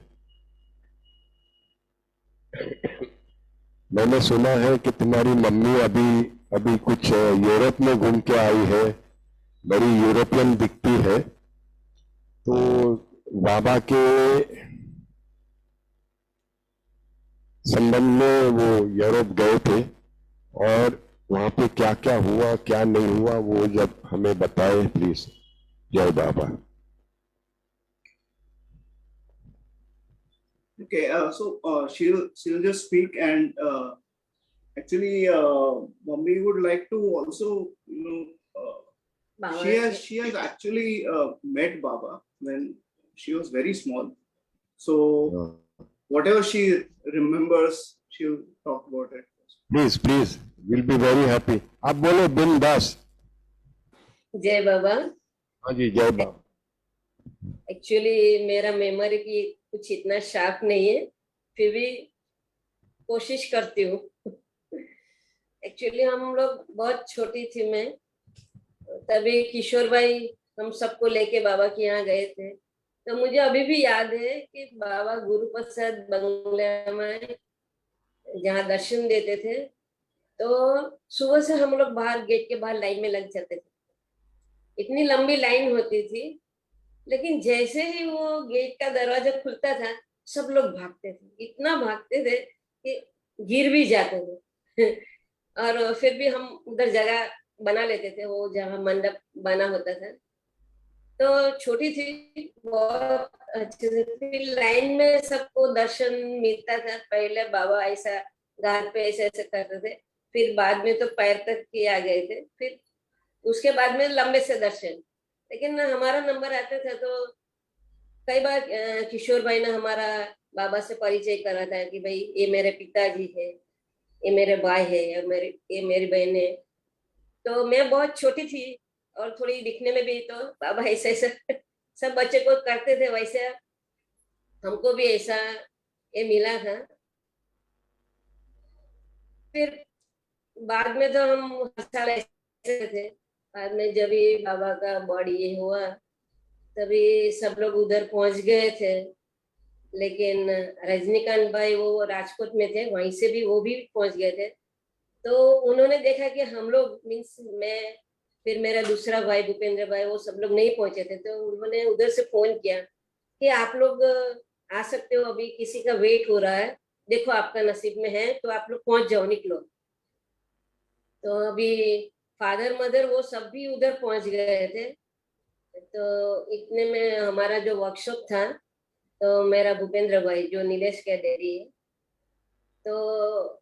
मैंने सुना है कि तुम्हारी मम्मी अभी कुछ यूरोप में घूम के आई है, बड़ी यूरोपियन दिखती है। तो बाबा के संबंध में वो यूरोप गए थे, और वहां पे क्या क्या हुआ क्या नहीं हुआ वो जब हमें बताए प्लीज। जय बाबा। Okay, so she'll just speak, and actually, Mummy would like to also, she has actually met Baba when she was very small. So whatever she remembers, she'll talk about it. Please will be very happy. आप बोलो बिंदास। जय बाबा। हाँ जी, जय बाबा। एक्चुअली मेरा मेमोरी की कुछ इतना शार्प नहीं है, फिर भी कोशिश करती हूँ। एक्चुअली हम लोग बहुत छोटी थी मैं, तभी किशोर भाई हम सबको लेके बाबा के यहाँ गए थे। तो मुझे अभी भी याद है कि बाबा गुरु प्रसाद बंगला में जहाँ दर्शन देते थे, तो सुबह से हम लोग बाहर गेट के बाहर लाइन में लग जाते थे। इतनी लंबी लाइन होती थी, लेकिन जैसे ही वो गेट का दरवाजा खुलता था, सब लोग भागते थे, इतना भागते थे कि गिर भी जाते थे। और फिर भी हम उधर जगह बना लेते थे, वो जहाँ मंडप बना होता था। तो छोटी थी, बहुत अच्छे से फिर लाइन में सबको दर्शन मिलता था। पहले बाबा ऐसा गाल पे ऐसे ऐसे करते थे, फिर बाद में तो पैर तक के आ गए थे, फिर उसके बाद में लंबे से दर्शन। लेकिन हमारा नंबर आता था तो कई बार किशोर भाई ने हमारा बाबा से परिचय करा था कि भाई ये मेरे पिताजी है, ये मेरे भाई है, ये मेरी बहन है। तो मैं बहुत छोटी थी और थोड़ी दिखने में भी, तो बाबा ऐसा ऐसा सब बच्चे को करते थे, वैसे हमको भी ऐसा ये मिला था। फिर बाद में तो हम हर साल ऐसे थे। बाद में जब भी बाबा का बॉडी ये हुआ, तभी सब लोग उधर पहुंच गए थे। लेकिन रजनीकांत भाई वो राजकोट में थे, वहीं से भी वो भी पहुंच गए थे। तो उन्होंने देखा कि हम लोग मीन्स मैं, फिर मेरा दूसरा भाई भूपेंद्र भाई, वो सब लोग नहीं पहुंचे थे। तो उन्होंने उधर से फोन किया कि आप लोग आ सकते हो, अभी किसी का वेट हो रहा है, देखो आपका नसीब में है तो आप लोग पहुंच जाओ, निकलो। तो अभी फादर मदर वो सब भी उधर पहुंच गए थे। तो इतने में हमारा जो वर्कशॉप था, तो मेरा भूपेंद्र भाई जो नीलेश का डैडी है, तो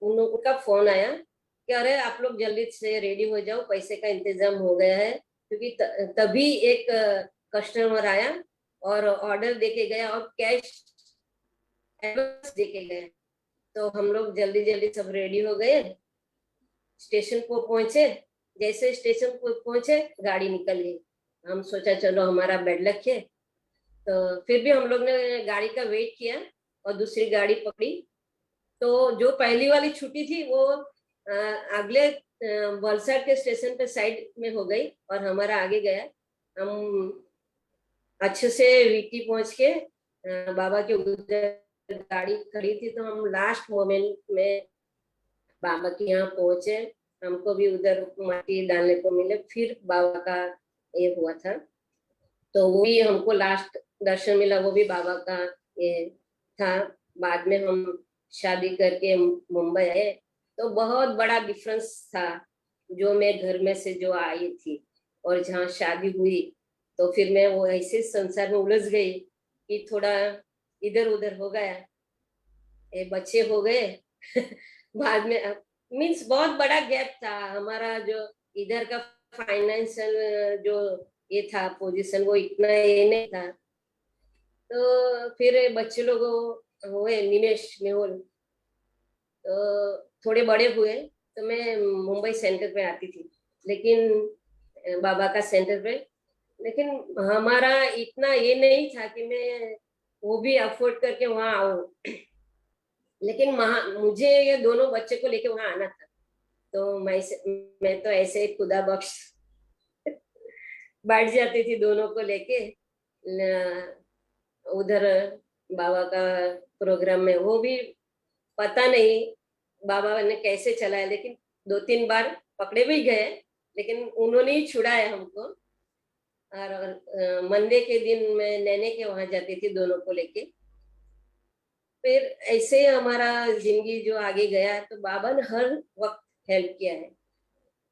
उनका फोन आया कि अरे आप लोग जल्दी से रेडी हो जाओ, पैसे का इंतजाम हो गया है। क्योंकि तभी एक कस्टमर आया और ऑर्डर देके गया और कैश एडवांस देके गया। तो हम लोग जल्दी जल्दी सब रेडी हो गए, स्टेशन को पहुंचे। जैसे स्टेशन को पहुंचे गाड़ी निकल गई। हम सोचा चलो हमारा बेड लक है। तो फिर भी हम लोग ने गाड़ी का वेट किया और दूसरी गाड़ी पकड़ी। तो जो पहली वाली छुट्टी थी वो अगले वलसाड के स्टेशन पे साइड में हो गई और हमारा आगे गया। हम अच्छे से वीटी पहुंच के बाबा के उधर गाड़ी खड़ी थी, तो हम लास्ट मोमेंट में बाबा के यहाँ पहुंचे। हमको भी उधर माटी डालने को मिले, फिर बाबा का ये हुआ था। तो वो भी हमको लास्ट दर्शन मिला, वो भी बाबा का ये था। बाद में हम शादी करके मुंबई आए, तो बहुत बड़ा डिफरेंस था जो मैं घर में से जो आई थी और जहाँ शादी हुई। तो फिर मैं वो ऐसे संसार में उलझ गई कि थोड़ा इधर उधर हो गया, ये बच्चे हो गए बाद में मीन्स बहुत बड़ा गैप था हमारा। जो इधर का फाइनेंशियल जो ये था पोजीशन, वो इतना ये नहीं था। तो फिर बच्चे लोग हुए, निमेश मेहुल, तो थोड़े बड़े हुए। तो मैं मुंबई सेंटर पे आती थी, लेकिन बाबा का सेंटर पे। लेकिन हमारा इतना ये नहीं था कि मैं वो भी अफोर्ड करके वहां आऊं। लेकिन मुझे ये दोनों बच्चे को लेके वहां आना था। तो मैं तो ऐसे खुदा बख्श बैठ जाती थी दोनों को लेके उधर बाबा का प्रोग्राम में। वो भी पता नहीं बाबा ने कैसे चलाया, लेकिन 2-3 बार पकड़े भी गए, लेकिन उन्होंने ही छुड़ाया हमको। और मंडे के दिन मैं नैने के वहां जाती थी दोनों को लेके। फिर ऐसे ही हमारा जिंदगी जो आगे गया, तो बाबा ने हर वक्त हेल्प किया है।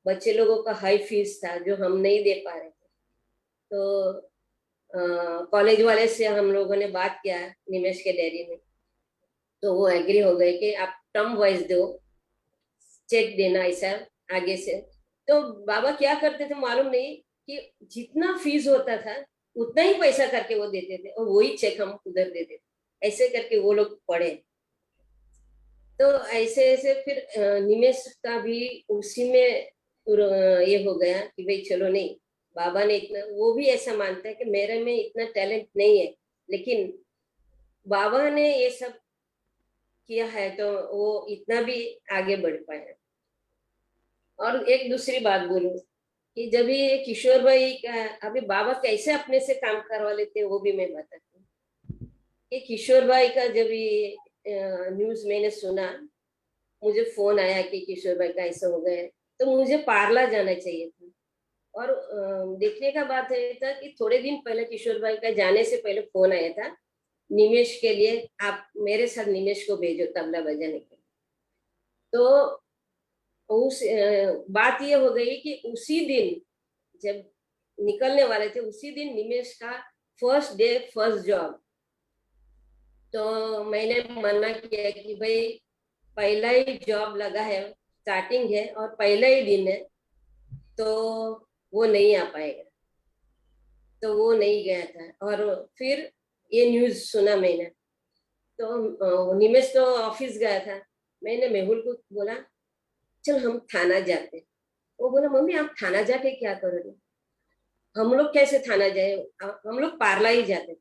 बच्चे लोगों का हाई फीस था जो हम नहीं दे पा रहे थे, तो कॉलेज वाले से हम लोगों ने बात किया निमेश के डैडी ने। तो वो एग्री हो गए कि आप टर्म वाइज दो, चेक देना ऐसा आगे से। तो बाबा क्या करते थे मालूम नहीं, कि जितना फीस होता था उतना ही पैसा करके वो देते थे और वही चेक हम उधर देते थे। ऐसे करके वो लोग पढ़े। तो ऐसे ऐसे फिर निमेश का भी उसी में ये हो गया कि भाई चलो नहीं, बाबा ने इतना, वो भी ऐसा मानता है कि मेरे में इतना टैलेंट नहीं है, लेकिन बाबा ने ये सब किया है तो वो इतना भी आगे बढ़ पाया। और एक दूसरी बात बोलूं कि जब ये किशोर भाई का अभी बाबा कैसे अपने से काम करवा लेते वो भी मैं बताती हूँ। कि किशोर भाई का जब ये न्यूज मैंने सुना, मुझे फोन आया कि किशोर भाई का ऐसा हो गया, तो मुझे पार्ला जाना चाहिए था। और देखने का बात है था कि थोड़े दिन पहले किशोर भाई का जाने से पहले फोन आया था निमेश के लिए, आप मेरे साथ निमेश को भेजो तबला बजाने के लिए। तो उस बात ये हो गई कि उसी दिन जब निकलने वाले थे, उसी दिन निमेश का फर्स्ट डे फर्स्ट जॉब। तो मैंने मना किया कि भाई पहला ही जॉब लगा है, स्टार्टिंग है और पहला ही दिन है, तो वो नहीं आ पाएगा। तो वो नहीं गया था। और फिर ये न्यूज सुना मैंने, तो निमेश तो ऑफिस गया था। मैंने मेहुल को बोला चल हम थाना जाते। वो बोला मम्मी आप थाना जाके क्या करोगे? हम लोग कैसे थाना जाए, हम लोग पार्ला ही जाते।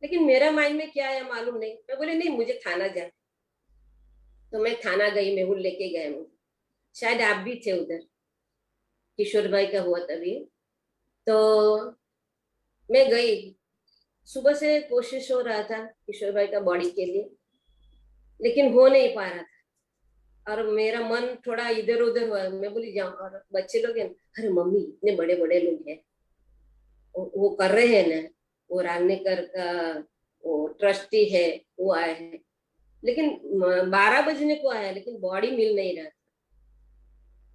लेकिन मेरा माइंड में क्या आया मालूम नहीं, मैं बोले नहीं मुझे थाना जाए। तो मैं थाना गई, मेहुल लेके गए मुझे। शायद आप भी थे उधर, किशोर भाई का हुआ तभी। तो मैं गई, सुबह से कोशिश हो रहा था किशोर भाई का बॉडी के लिए, लेकिन हो नहीं पा रहा था। और मेरा मन थोड़ा इधर उधर हुआ। मैं बोली जाऊं, और बच्चे लोग हैं, अरे मम्मी इतने बड़े बड़े लोग हैं, वो कर रहे हैं ना, वो राजनेकर का वो ट्रस्टी है, वो आए हैं। लेकिन 12 बजने को आया, लेकिन बॉडी मिल नहीं रहा था।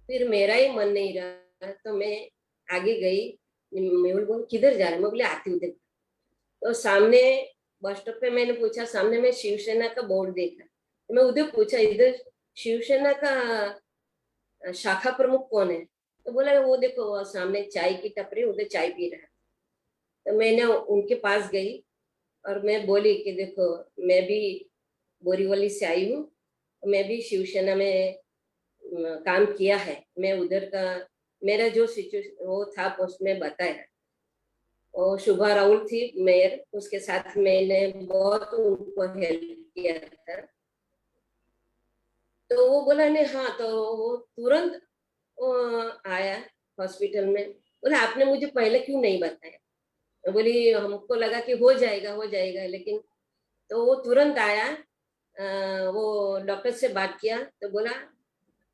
फिर मेरा ही मन नहीं रहा, तो मैं आगे गई। मेहुल बोल किधर जा रहे? मैं बोले आती उधर। तो सामने बस स्टॉप पे मैंने पूछा, सामने में शिवसेना का बोर्ड देखा, मैं उधर पूछा इधर शिवसेना का शाखा प्रमुख कौन है? तो बोला वो देखो वो सामने चाय की टपरी, उधर चाय पी रहा है। तो मैंने उनके पास गई और मैं बोली कि देखो मैं भी बोरीवली से आई हूँ, मैं भी शिवसेना में काम किया है, मैं उधर का मेरा जो सिचुएशन वो था पोस्ट में बताया। और शुभा राहुल थी मेयर, उसके साथ मैंने बहुत उनको हेल्प किया था। तो वो बोला ने हाँ, तो वो तुरंत आया हॉस्पिटल में, बोला आपने मुझे पहले क्यों नहीं बताया? मैं बोली हमको लगा कि हो जाएगा, लेकिन तो वो तुरंत आया, वो डॉक्टर से बात किया तो बोला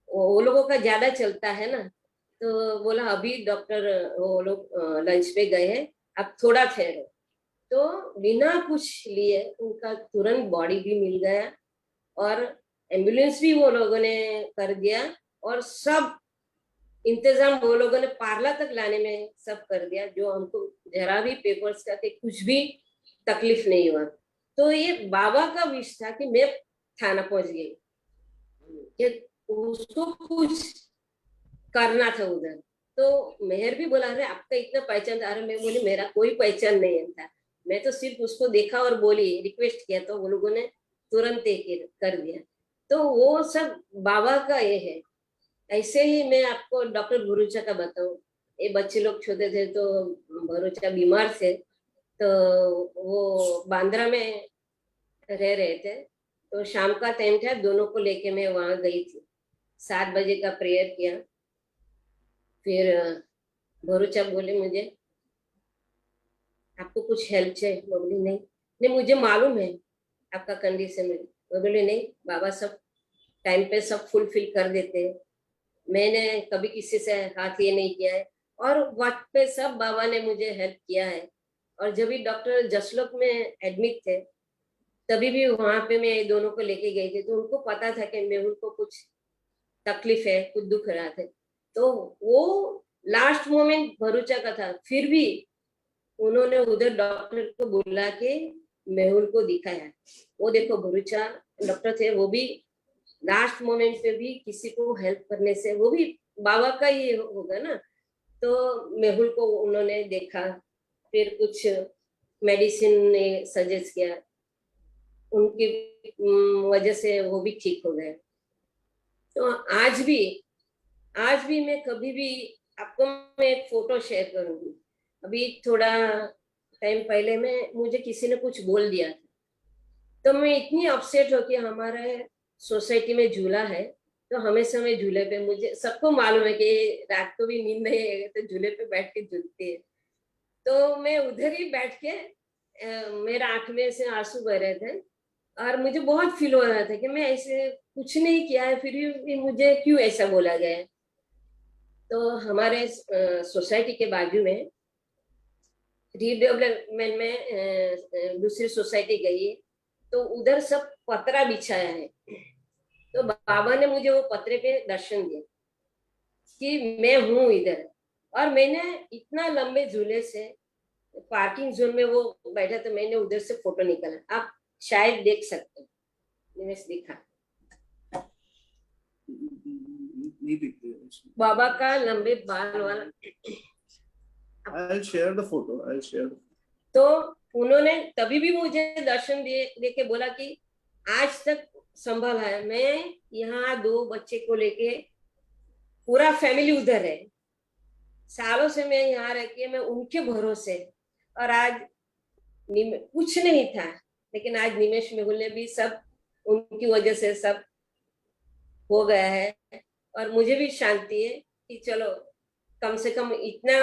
वो लोगों का ज्यादा चलता है ना, तो बोला अभी डॉक्टर वो लोग लंच पे गए हैं, आप थोड़ा ठहरो। तो बिना कुछ लिए उनका तुरंत बॉडी भी मिल गया और एम्बुलेंस भी वो लोगों ने कर दिया और सब इंतजाम वो लोगों ने पार्ला तक लाने में सब कर दिया, जो हमको जरा भी पेपर्स का कुछ भी तकलीफ नहीं हुआ। तो ये बाबा का विश था कि मैं थाना पहुंच गई कि उसको कुछ करना था उधर। तो मेहर भी बोला अरे आपका इतना पहचान था? अरे मैं बोली मेरा कोई पहचान नहीं था, मैं तो सिर्फ उसको देखा और बोली रिक्वेस्ट किया, तो वो लोगों ने तुरंत कर दिया। तो वो सब बाबा का ये है। ऐसे ही मैं आपको डॉक्टर भरूचा का बताऊं, ये बच्चे लोग छोटे थे तो भरूचा बीमार थे, तो वो बांद्रा में रह रहे थे, तो शाम का टाइम था, दोनों को लेके मैं वहां गई थी, 7 बजे का प्रेयर किया। फिर भरूचा बोले मुझे आपको कुछ हेल्प चाहिए? मैं बोली नहीं नहीं मुझे मालूम है आपका कंडीशन है। मैं बोली नहीं, बाबा सब टाइम पे सब फुलफिल कर देते हैं, मैंने कभी किसी से हाथ ये नहीं किया है और वक्त पे सब बाबा ने मुझे हेल्प किया है। और जब भी डॉक्टर जसलोक में एडमिट थे तभी भी वहां पे मैं दोनों को लेके गई थी, तो उनको पता था कि मेहुल को कुछ तकलीफ है, कुछ दुख रहा था, तो वो लास्ट मोमेंट भरूचा का था, फिर भी उन्होंने उधर डॉक्टर को बुला के मेहुल को दिखाया। वो देखो भरूचा डॉक्टर थे, वो भी लास्ट मोमेंट पे भी किसी को हेल्प करने से वो भी बाबा का ही होगा ना। तो मेहुल को उन्होंने देखा, फिर कुछ मेडिसिन ने सजेस्ट किया, उनकी वजह से वो भी ठीक हो गए। तो आज भी मैं कभी भी आपको मैं एक फोटो शेयर करूंगी। अभी थोड़ा टाइम पहले में मुझे किसी ने कुछ बोल दिया था, तो मैं इतनी अपसेट हो कि हमारे सोसाइटी में झूला है, तो हमेशा मैं झूले पे, मुझे सबको मालूम है कि रात को भी नींद नहीं आएगी तो झूले पे बैठ के झूलती है, तो मैं उधर ही बैठ के मेरा आंख में से आंसू बह रहे थे और मुझे बहुत फील हो रहा था कि मैं ऐसे कुछ नहीं किया है, फिर भी मुझे क्यों ऐसा बोला गया है। तो हमारे सोसाइटी के बाजू में रीडेवलपमेंट में दूसरी सोसाइटी गई, तो उधर सब पतरा बिछाया है, तो बाबा ने मुझे वो पतरे पे दर्शन दिया कि मैं हूँ इधर, और मैंने इतना लंबे झूले से पार्किंग जोन में वो बैठा, तो मैंने उधर से फोटो निकाला, आप शायद देख सकते हो, मैंने दिखा नहीं दिखते उसमें। बाबा का लंबे बाल वाला। I'll share the photo. I'll share. तो उन्होंने तभी भी मुझे दर्शन दे के बोला कि आज तक संभल है, मैं यहाँ 2 बच्चे को लेके पूरा फैमिली उधर है, सालों से मैं यहाँ रह के मैं उनके भरोसे, और आज कुछ नहीं था, लेकिन आज निमेश मेहुल ने भी सब उनकी वजह से सब हो गया है, और मुझे भी शांति है कि चलो कम से कम इतना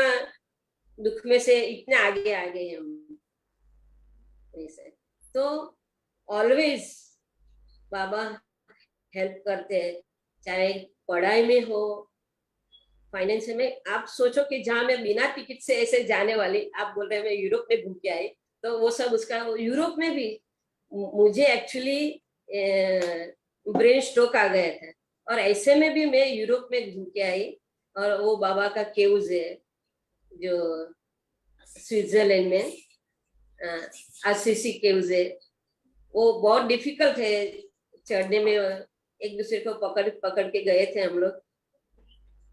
दुख में से इतने आगे आ गए हम। तो ऑलवेज बाबा हेल्प करते हैं, चाहे पढ़ाई में हो, फाइनेंस में। आप सोचो कि जहां मैं बिना टिकट से ऐसे जाने वाली, आप बोल रहे हैं मैं यूरोप में घूम के आई, तो वो सब उसका, यूरोप में भी मुझे एक्चुअली ब्रेन स्ट्रोक आ गया था, और ऐसे में भी मैं यूरोप में घूम के आई, और वो बाबा का केव्स है जो स्विट्जरलैंड में, आरसीसी केव्स है, वो बहुत डिफिकल्ट है चढ़ने में। एक दूसरे को पकड़ पकड़ के गए थे हम लोग।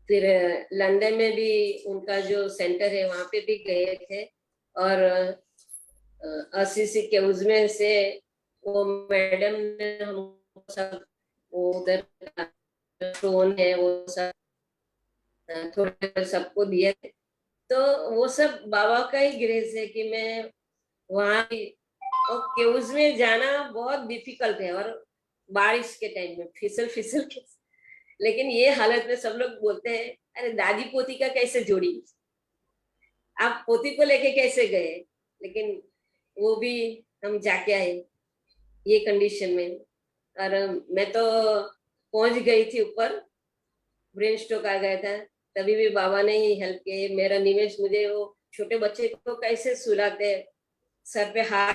फिर लंदन में भी उनका जो सेंटर है वहां पे भी गए थे, और आरसीसी केव्स में से वो मैडम ने हमको सब वो उधर स्टोन है वो सब थोड़े सबको दिए थे। तो वो सब बाबा का ही ग्रेस है कि मैं वहां, और केव्स में जाना बहुत डिफिकल्ट है, और बारिश के टाइम में फिसल फिसल के। लेकिन ये हालत में सब लोग बोलते हैं अरे दादी पोती का कैसे जोड़ी, आप पोती को लेके कैसे गए। लेकिन वो भी हम जाके आए ये कंडीशन में। और मैं तो पहुंच गई थी ऊपर, ब्रेन स्ट्रोक आ गया था, तभी भी बाबा ने ही हेल्प किए। मेरा निवेश, मुझे वो छोटे बच्चे को कैसे सुलाते, सर पे हाथ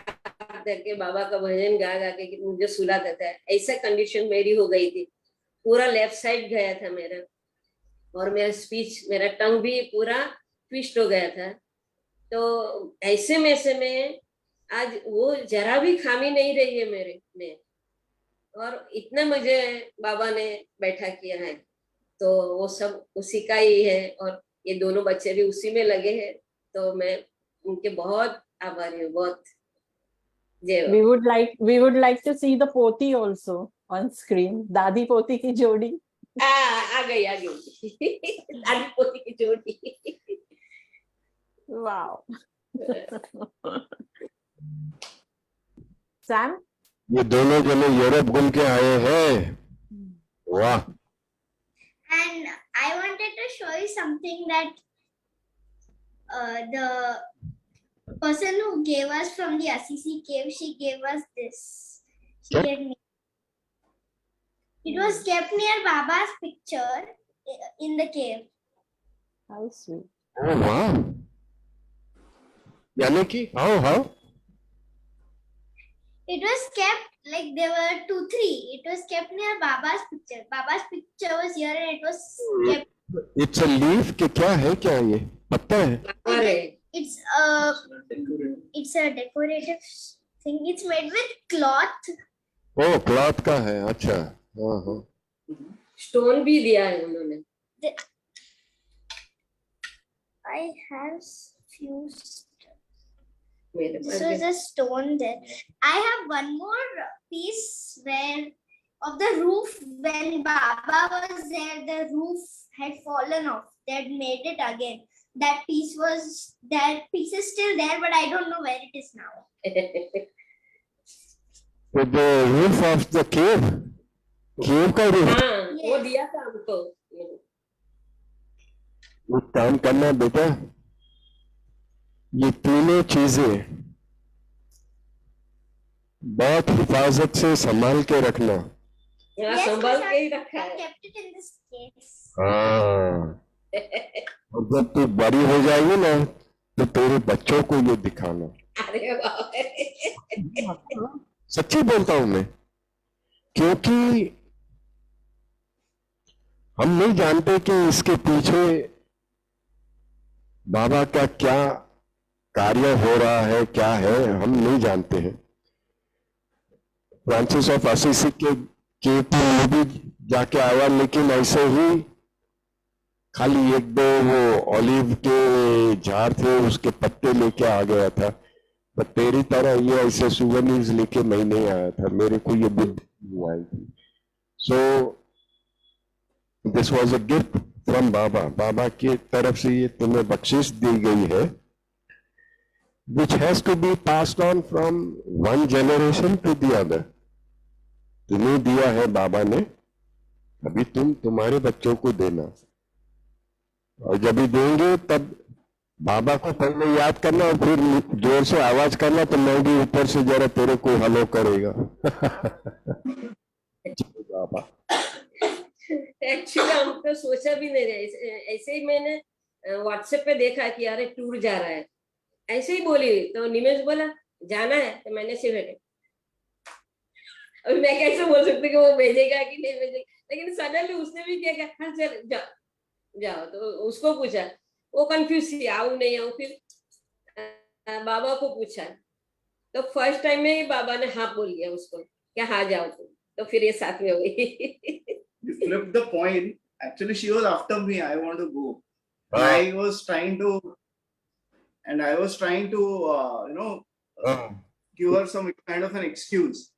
करके बाबा का भजन गा गा के मुझे सुलाता था, ऐसा कंडीशन मेरी हो गई थी। पूरा लेफ्ट साइड गया था मेरा, और मेरा स्पीच, मेरा टंग भी पूरा ट्विस्ट हो गया था। तो ऐसे में से में आज वो जरा भी खामी नहीं रही है मेरे में, और इतना मुझे बाबा ने बैठा किया है। तो वो सब उसी का ही है, और ये दोनों बच्चे भी उसी में लगे हैं। तो मैं उनके बहुत आभारी हूँ, बहुत। जय We would like to see the poti also on screen. दादी पोती की जोड़ी. आ गई दादी पोती की जोड़ी। Wow. Sam? ये दोनों जने यूरोप घूम के आए हैं, वाह। And I wanted to show you something that the person who gave us from the Assisi cave, she gave us this. She gave me. It was kept near Baba's picture in the cave. How sweet. ओ वाह, यानी कि how It was kept like there were 2, 3. It was kept near Baba's picture. Baba's picture was here and it was kept. It's a leaf के क्या है, क्या ये पत्ता है? अरे It's a decorative thing. It's made with cloth. ओ क्लॉथ का है, अच्छा। हाँ हाँ, स्टोन भी दिया है उन्होंने। I have few. मेरे पास So there's a stone there. I have one more piece where of the roof. When Baba was there, the roof had fallen off. They had made it again. That piece is still there, but I don't know where it is now. तो the roof of the cave का रूफ। हाँ, वो दिया था हमको। एक काम करना बेटा, ये तीनों चीजें बहुत हिफाजत से संभाल के रखना। यहाँ Yes, संभाल but के ही I रखा है। kept it in this case. हाँ, और जब तू बड़ी हो जाएगी ना तो तेरे बच्चों को ये दिखाना। अरे बाप, सच्ची बोलता हूं मैं, क्योंकि हम नहीं जानते कि इसके पीछे बाबा का क्या कार्य हो रहा है, क्या है, हम नहीं जानते हैं। फ्रांसिस ऑफ असीसी के तो भी जाके आया, लेकिन ऐसे ही खाली एक दो वो ऑलिव के झाड़ थे उसके पत्ते लेके आ गया था। पर तेरी तरह ये ऐसे सुवेनिर्स लेके मैं नहीं आया था, मेरे को ये बुद्धि आई थी। So this was a gift from Baba. Baba की तरफ से ये तुम्हें बख्शिश दी गई है, which has to be passed on from one generation to the other. तुम्हें दिया है बाबा ने, अभी तुम तुम्हारे बच्चों को देना, और जब भी देंगे तब बाबा को पहले याद करना और फिर जोर से आवाज करना, तो मैं भी ऊपर से जरा तेरे को हेलो करेगा। बाबा एक्चुअली हम तो सोचा भी नहीं रहे। ऐसे ही मैंने व्हाट्सएप पे देखा कि यार टूर जा रहा है, ऐसे ही बोली तो निमेश बोला जाना है, तो मैंने सिर्फ अभी मैं कैसे बोल सकती कि वो भेजेगा कि नहीं भेजेगा। लेकिन सडनली उसने भी क्या कहा, हाँ चल जाओ। तो उसको पूछा, वो कंफ्यूज थी आऊं नहीं आऊं। फिर बाबा को पूछा तो फर्स्ट टाइम में ही बाबा ने हाँ बोल दिया उसको क्या हाँ जाओ तुम, तो फिर ये साथ में हो गई. You flipped the coin. Actually, she was after me. I want to go. And Ah. I was trying to, give her some kind of an excuse.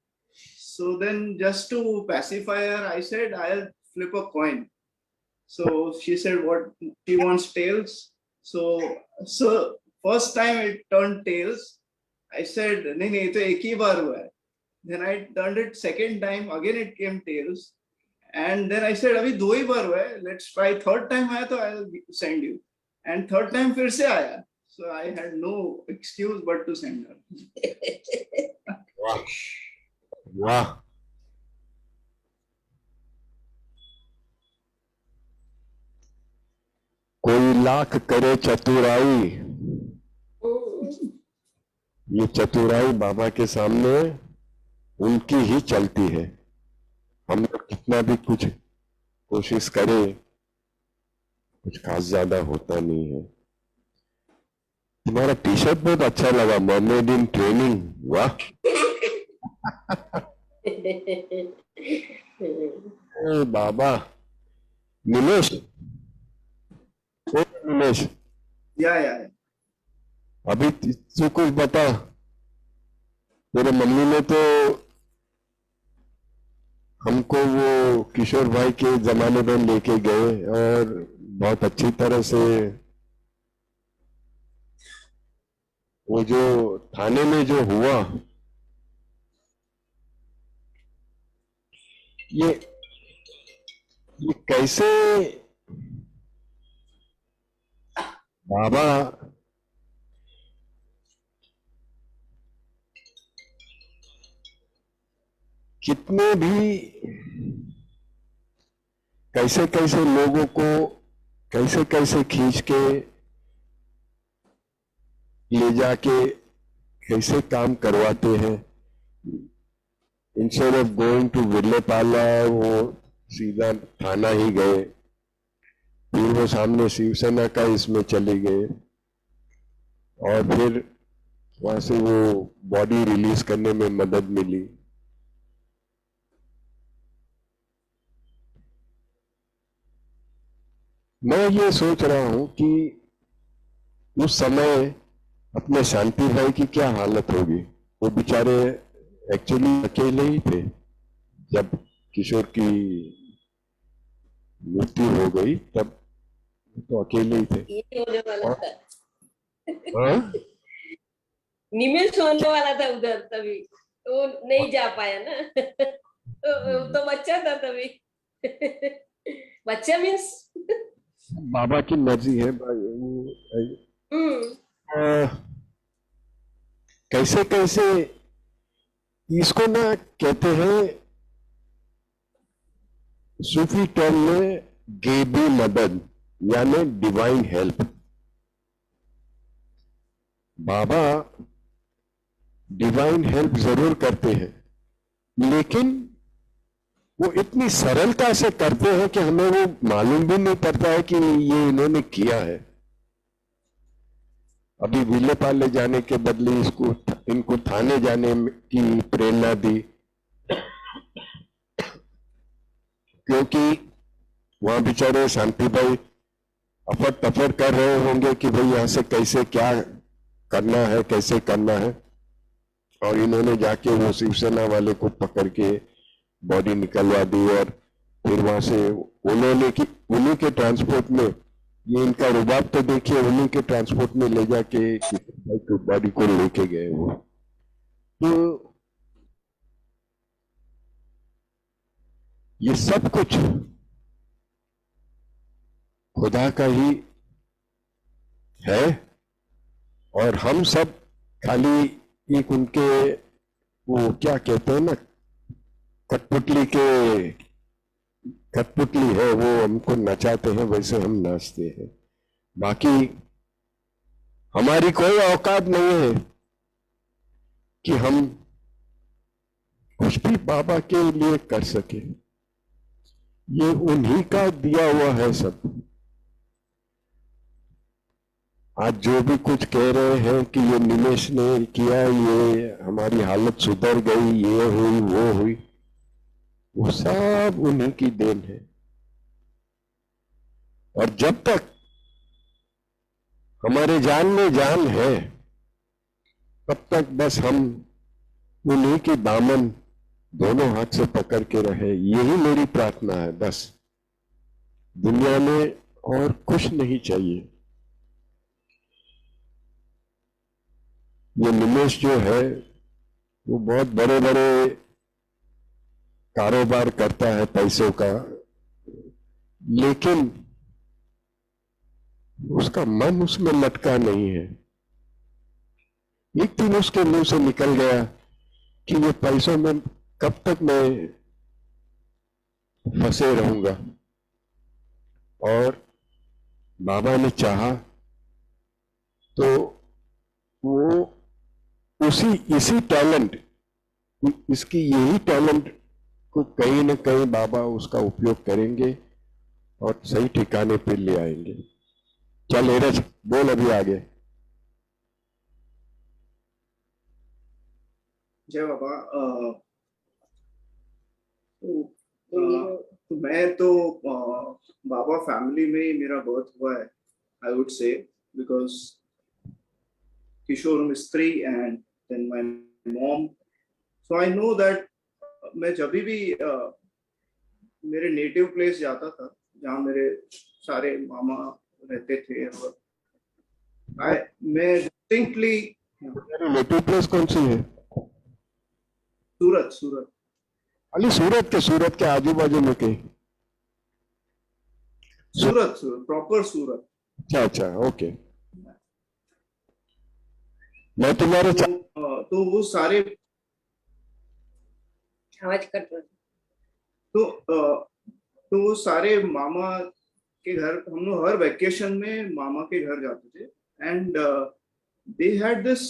So then, just to pacify her, I said, I'll flip a coin. So she said, what she wants tails. So first time it turned tails. I said, नहीं नहीं तो एक ही बार हुआ है. Then I turned it second time. Again it came tails. And then I said, अभी दो ही बार हुआ है. Let's try third time आया तो I'll send you. And third time फिर से आया. So I had no excuse but to send her. वाह वाह. कोई लाख करे चतुराई, ये चतुराई बाबा के सामने उनकी ही चलती है. हम लोग कितना भी कुछ कोशिश करें, कुछ खास ज्यादा होता नहीं है. तुम्हारा टी शर्ट बहुत अच्छा लगा, मर्मेड इन ट्रेनिंग. वाह. ए बाबा. निमेश, ओ निमेश, Yeah. अभी तू कुछ बता. मेरे मम्मी ने तो हमको वो किशोर भाई के जमाने में लेके गए और बहुत अच्छी तरह से वो जो थाने में जो हुआ, ये कैसे बाबा कितने भी कैसे कैसे लोगों को कैसे कैसे खींच के ले जाके कैसे काम करवाते हैं. इंस्टेड ऑफ गोइंग टू विरलेपाला वो सीधा थाना ही गए, फिर वो सामने शिवसेना का इसमें चले गए और फिर वहां से वो बॉडी रिलीज करने में मदद मिली. मैं ये सोच रहा हूं कि उस समय अपने शांति भाई की क्या हालत होगी. वो बेचारे एक्चुअली अकेले ही थे जब किशोर की मृत्यु हो गई, तब तो अकेले ही थे. ये होने वाला था. हाँ? निमेश होने वाला था उधर तभी, तो नहीं जा पाया ना. तो बच्चा था तभी. बच्चा मीन्स बाबा की मर्जी है भाई. कैसे कैसे इसको ना कहते हैं सूफी टर्म में गेबी मदद, यानी डिवाइन हेल्प. बाबा डिवाइन हेल्प जरूर करते हैं, लेकिन वो इतनी सरलता से करते हैं कि हमें वो मालूम भी नहीं पड़ता है कि ये इन्होंने किया है. अभी विलेपाले जाने के बदले इनको थाने जाने की प्रेरणा दी, क्योंकि वहां बेचारे शांति भाई अफर तफर कर रहे होंगे कि भाई यहां से कैसे क्या करना है, कैसे करना है. और इन्होंने जाके वो शिवसेना वाले को पकड़ के बॉडी निकलवा दी और फिर वहां से उन्हीं के ट्रांसपोर्ट में, ये इनका रुबाब तो देखिए, उन्हीं के ट्रांसपोर्ट में ले जाके बॉडी को लेके गए वो. तो ये सब कुछ खुदा का ही है और हम सब खाली एक उनके वो क्या कहते हैं ना, कठपुतली है, वो हमको नचाते हैं वैसे हम नाचते हैं. बाकी हमारी कोई औकात नहीं है कि हम कुछ भी बाबा के लिए कर सके. ये उन्हीं का दिया हुआ है सब. आज जो भी कुछ कह रहे हैं कि ये निमेश ने किया, ये हमारी हालत सुधर गई, ये हुई वो हुई, वो सब उन्हीं की देन है। और जब तक हमारे जान में जान है, तब तक बस हम उन्हीं की दामन दोनों हाथ से पकड़ के रहे, यही मेरी प्रार्थना है। बस दुनिया में और कुछ नहीं चाहिए। ये निमेश जो है वो बहुत बड़े बड़े कारोबार करता है पैसों का, लेकिन उसका मन उसमें लटका नहीं है। एक दिन उसके मुंह से निकल गया कि ये पैसों में कब तक मैं फंसे रहूंगा, और बाबा ने चाहा तो वो इसी टैलेंट, इसकी यही टैलेंट को कहीं न कहीं बाबा उसका उपयोग करेंगे और सही ठिकाने पे ले आएंगे। चल एरज, बोल अभी आगे। जय बाबा। तो मैं तो बाबा फैमिली में ही मेरा बर्थ हुआ है, I would say, because Kishore Mistry and then my mom, so I know that मैं जब भी मेरे नेटिव प्लेस जाता था जहाँ मेरे सारे मामा रहते थे, और मैं डिस्टिंक्टली, नेटिव प्लेस कौन सी है? सूरत। सूरत अली सूरत के आजू बाजू में कहीं? सूरत प्रॉपर सूरत। अच्छा अच्छा, ओके। मैं तुम्हारे तो वो सारे आवाज कट रहा है। तो वो सारे मामा के घर, हम लोग हर वेकेशन में मामा के घर जाते थे, and they had this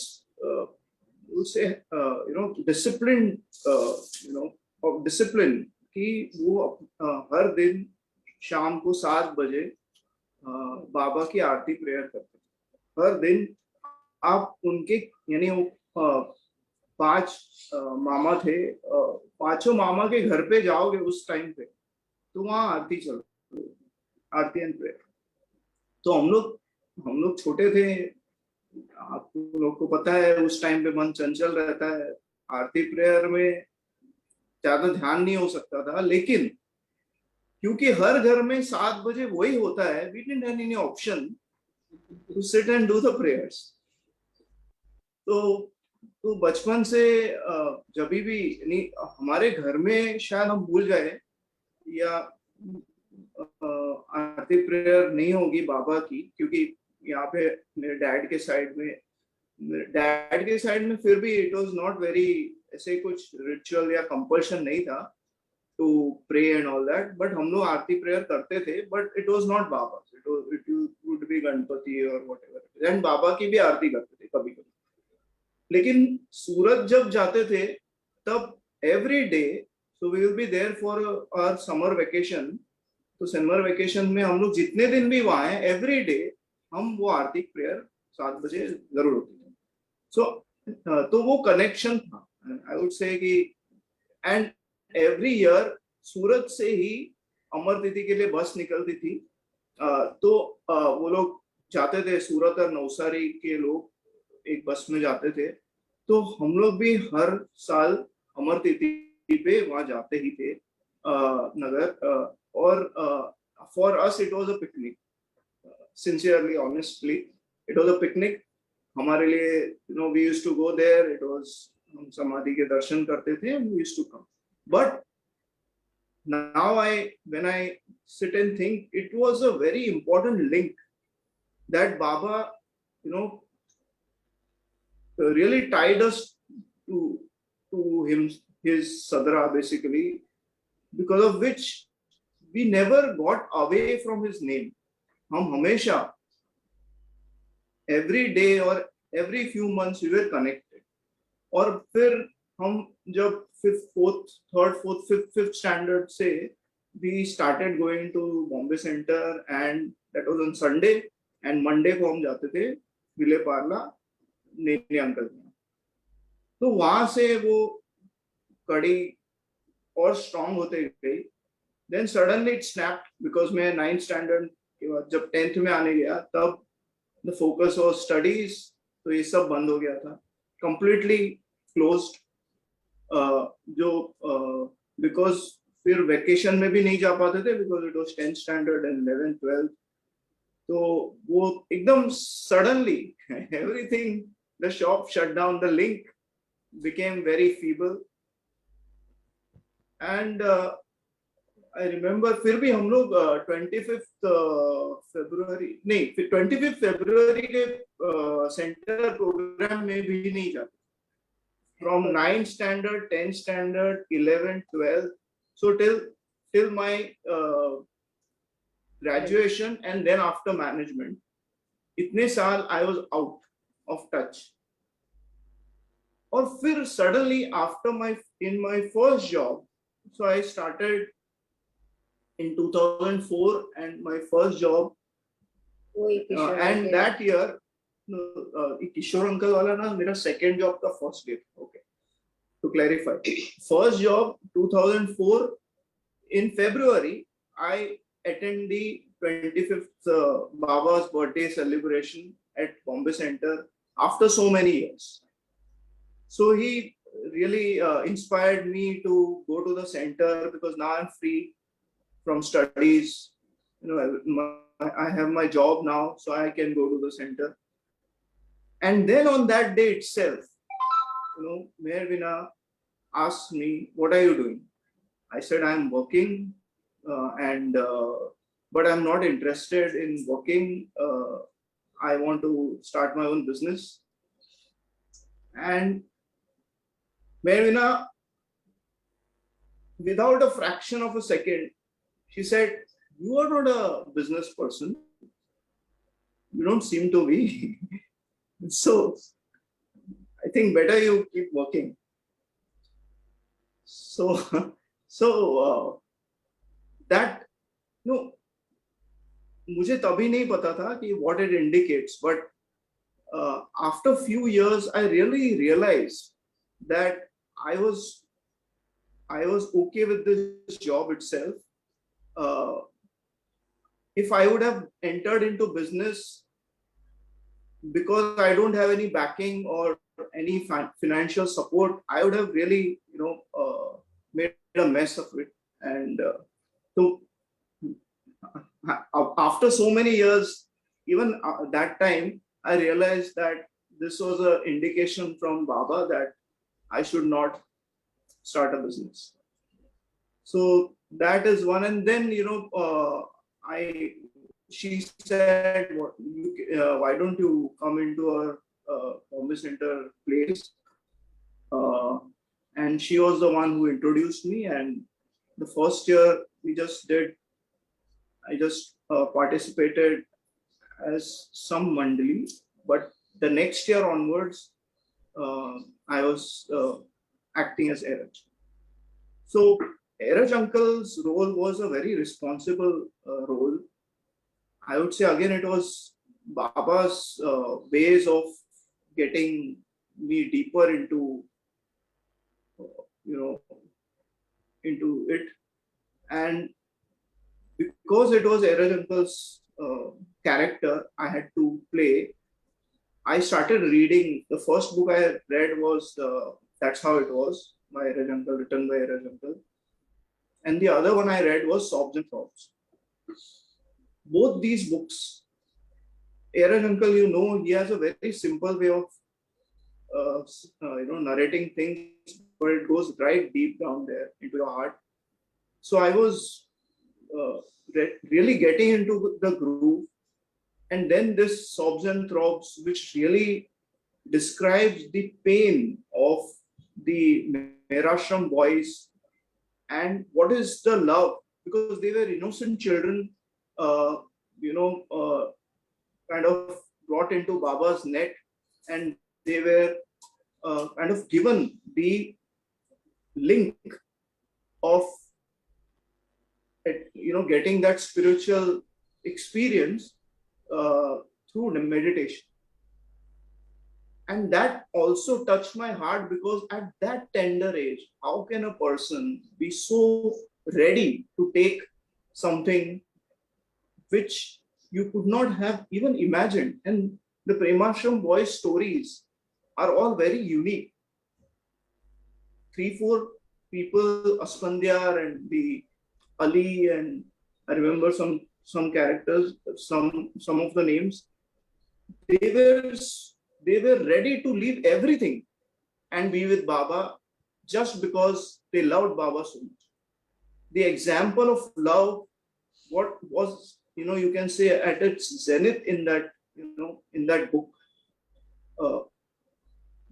discipline, of discipline, कि वो हर दिन शाम को 7 बजे बाबा की आरती प्रेयर करते थे हर दिन। आप उनके, यानी वो 5 मामा थे, 5 मामा के घर पे जाओगे उस टाइम पे, तो वहाँ आरती चल, आरती एंड प्रेयर। तो हम लोग छोटे थे, आप लोग को पता है उस टाइम पे मन चंचल रहता है, आरती प्रेयर में ज्यादा ध्यान नहीं हो सकता था, लेकिन क्योंकि हर घर में 7 बजे वही होता है, we didn't have any option to sit and do the prayers। तो बचपन से जब भी नहीं, हमारे घर में शायद हम भूल गए या आरती प्रेयर नहीं होगी बाबा की, क्योंकि यहाँ पे मेरे डैड के साइड में फिर भी इट वाज नॉट वेरी, ऐसे कुछ रिचुअल या कंपल्शन नहीं था to pray and all that, but हम लोग आरती प्रेयर करते थे, but it was not Baba, it would be Ganpati और व्हाटएवर, एंड बाबा की भी आरती करते थे कभी कभी। लेकिन सूरत जब जाते थे तब every day, so we will be there for our summer vacation, तो समर वेकेशन में हम लोग जितने दिन भी वहां हैं, एवरी डे हम वो आरती प्रेयर 7 बजे जरूर होती थी। सो तो वो कनेक्शन था, आई वुड से कि, एंड एवरी ईयर सूरत से ही अमर तिथि के लिए बस निकलती थी, तो वो लोग जाते थे, सूरत और नवसारी के लोग एक बस में जाते थे, तो हम लोग भी हर साल अमर तिथि पे वहां जाते ही थे नगर, और for us it was a picnic, sincerely honestly it was a picnic हमारे लिए, we used to go there, it was, हम समाधि के दर्शन करते थे, we used to come, but now when I sit and think, it was a very important link that Baba, really tied us to him, his sadra basically, because of which we never got away from his name. हम हमेशा every day or every few months we were connected. और फिर हम जब 3rd, 4th, 5th standard से we started going to Bombay Center, and that was on Sunday, and Monday को हम जाते थे विले पार्ला नेनी अंकल के यहाँ। तो वहां से वो कड़ी और स्ट्रांग होते गई। Then suddenly it snapped because मैं 9th स्टैंडर्ड के बाद जब 10th में आने गया तब द फोकस वाज स्टडीज, तो ये सब बंद हो गया था, कंप्लीटली क्लोज्ड। जो बिकॉज फिर वेकेशन में भी नहीं जा पाते थे because it was 10th standard and 11th 12th। तो वो एकदम suddenly everything, the shop shut down, the link became very feeble and I remember फिर भी हम लोग 25th February नहीं, फिर 25th February के सेंटर प्रोग्राम में भी नहीं जाते। from 9th standard, 10th standard, 11th, 12th, so till my graduation and then after management, इतने साल I was out of touch। और फिर suddenly after in my first job, so I started in 2004 and my first job and that year Kishore uncle वाला ना मेरा second job का first day। okay, to clarify, first job 2004 in February I attend the 25th Baba's birthday celebration at Bombay Center after so many years। So he really inspired me to go to the center because now I'm free from studies. You know, I have my job now, so I can go to the center. And then on that day itself, you know, Mayor Vina asked me, "What are you doing?" I said, "I'm working, but I'm not interested in working. I want to start my own business." And Mervina, without a fraction of a second, she said, "You are not a business person. You don't seem to be. So I think better you keep working." So that, no, मुझे तभी नहीं पता था कि what it indicates, but after few years, I really realized that I was okay with this job itself. If I would have entered into business because I don't have any backing or any financial support, I would have really, you know, made a mess of it. And so after so many years, even that time, I realized that this was an indication from Baba that I should not start a business. So that is one. And then, you know, she said, "Why don't you come into our Bombay Center place?" And she was the one who introduced me. And the first year I just participated as some mandali, but the next year onwards, I was acting as Eraj. So Eraj uncle's role was a very responsible role. I would say again, it was Baba's ways of getting me deeper into, you know, into it. And because it was Eraj uncle's character I had to play, I started reading. The first book I read was That's How It Was by Eraj uncle, written by Eraj uncle. And the other one I read was Sobs and Throbs. Both these books, Eraj uncle, you know, he has a very simple way of you know, narrating things, but it goes right deep down there into your heart. So I was really getting into the groove. And then this Sobs and Throbs, which really describes the pain of the Merashram boys and what is the love, because they were innocent children, you know, kind of brought into Baba's net, and they were kind of given the link of, you know, getting that spiritual experience through meditation. And that also touched my heart, because at that tender age, how can a person be so ready to take something which you could not have even imagined? And the Premashram boys' stories are all very unique. 3-4 people, Asfandyar and the Ali, and I remember some characters, some of the names. They were ready to leave everything and be with Baba just because they loved Baba so much. The example of love, what was, you can say, at its zenith in that, in that book.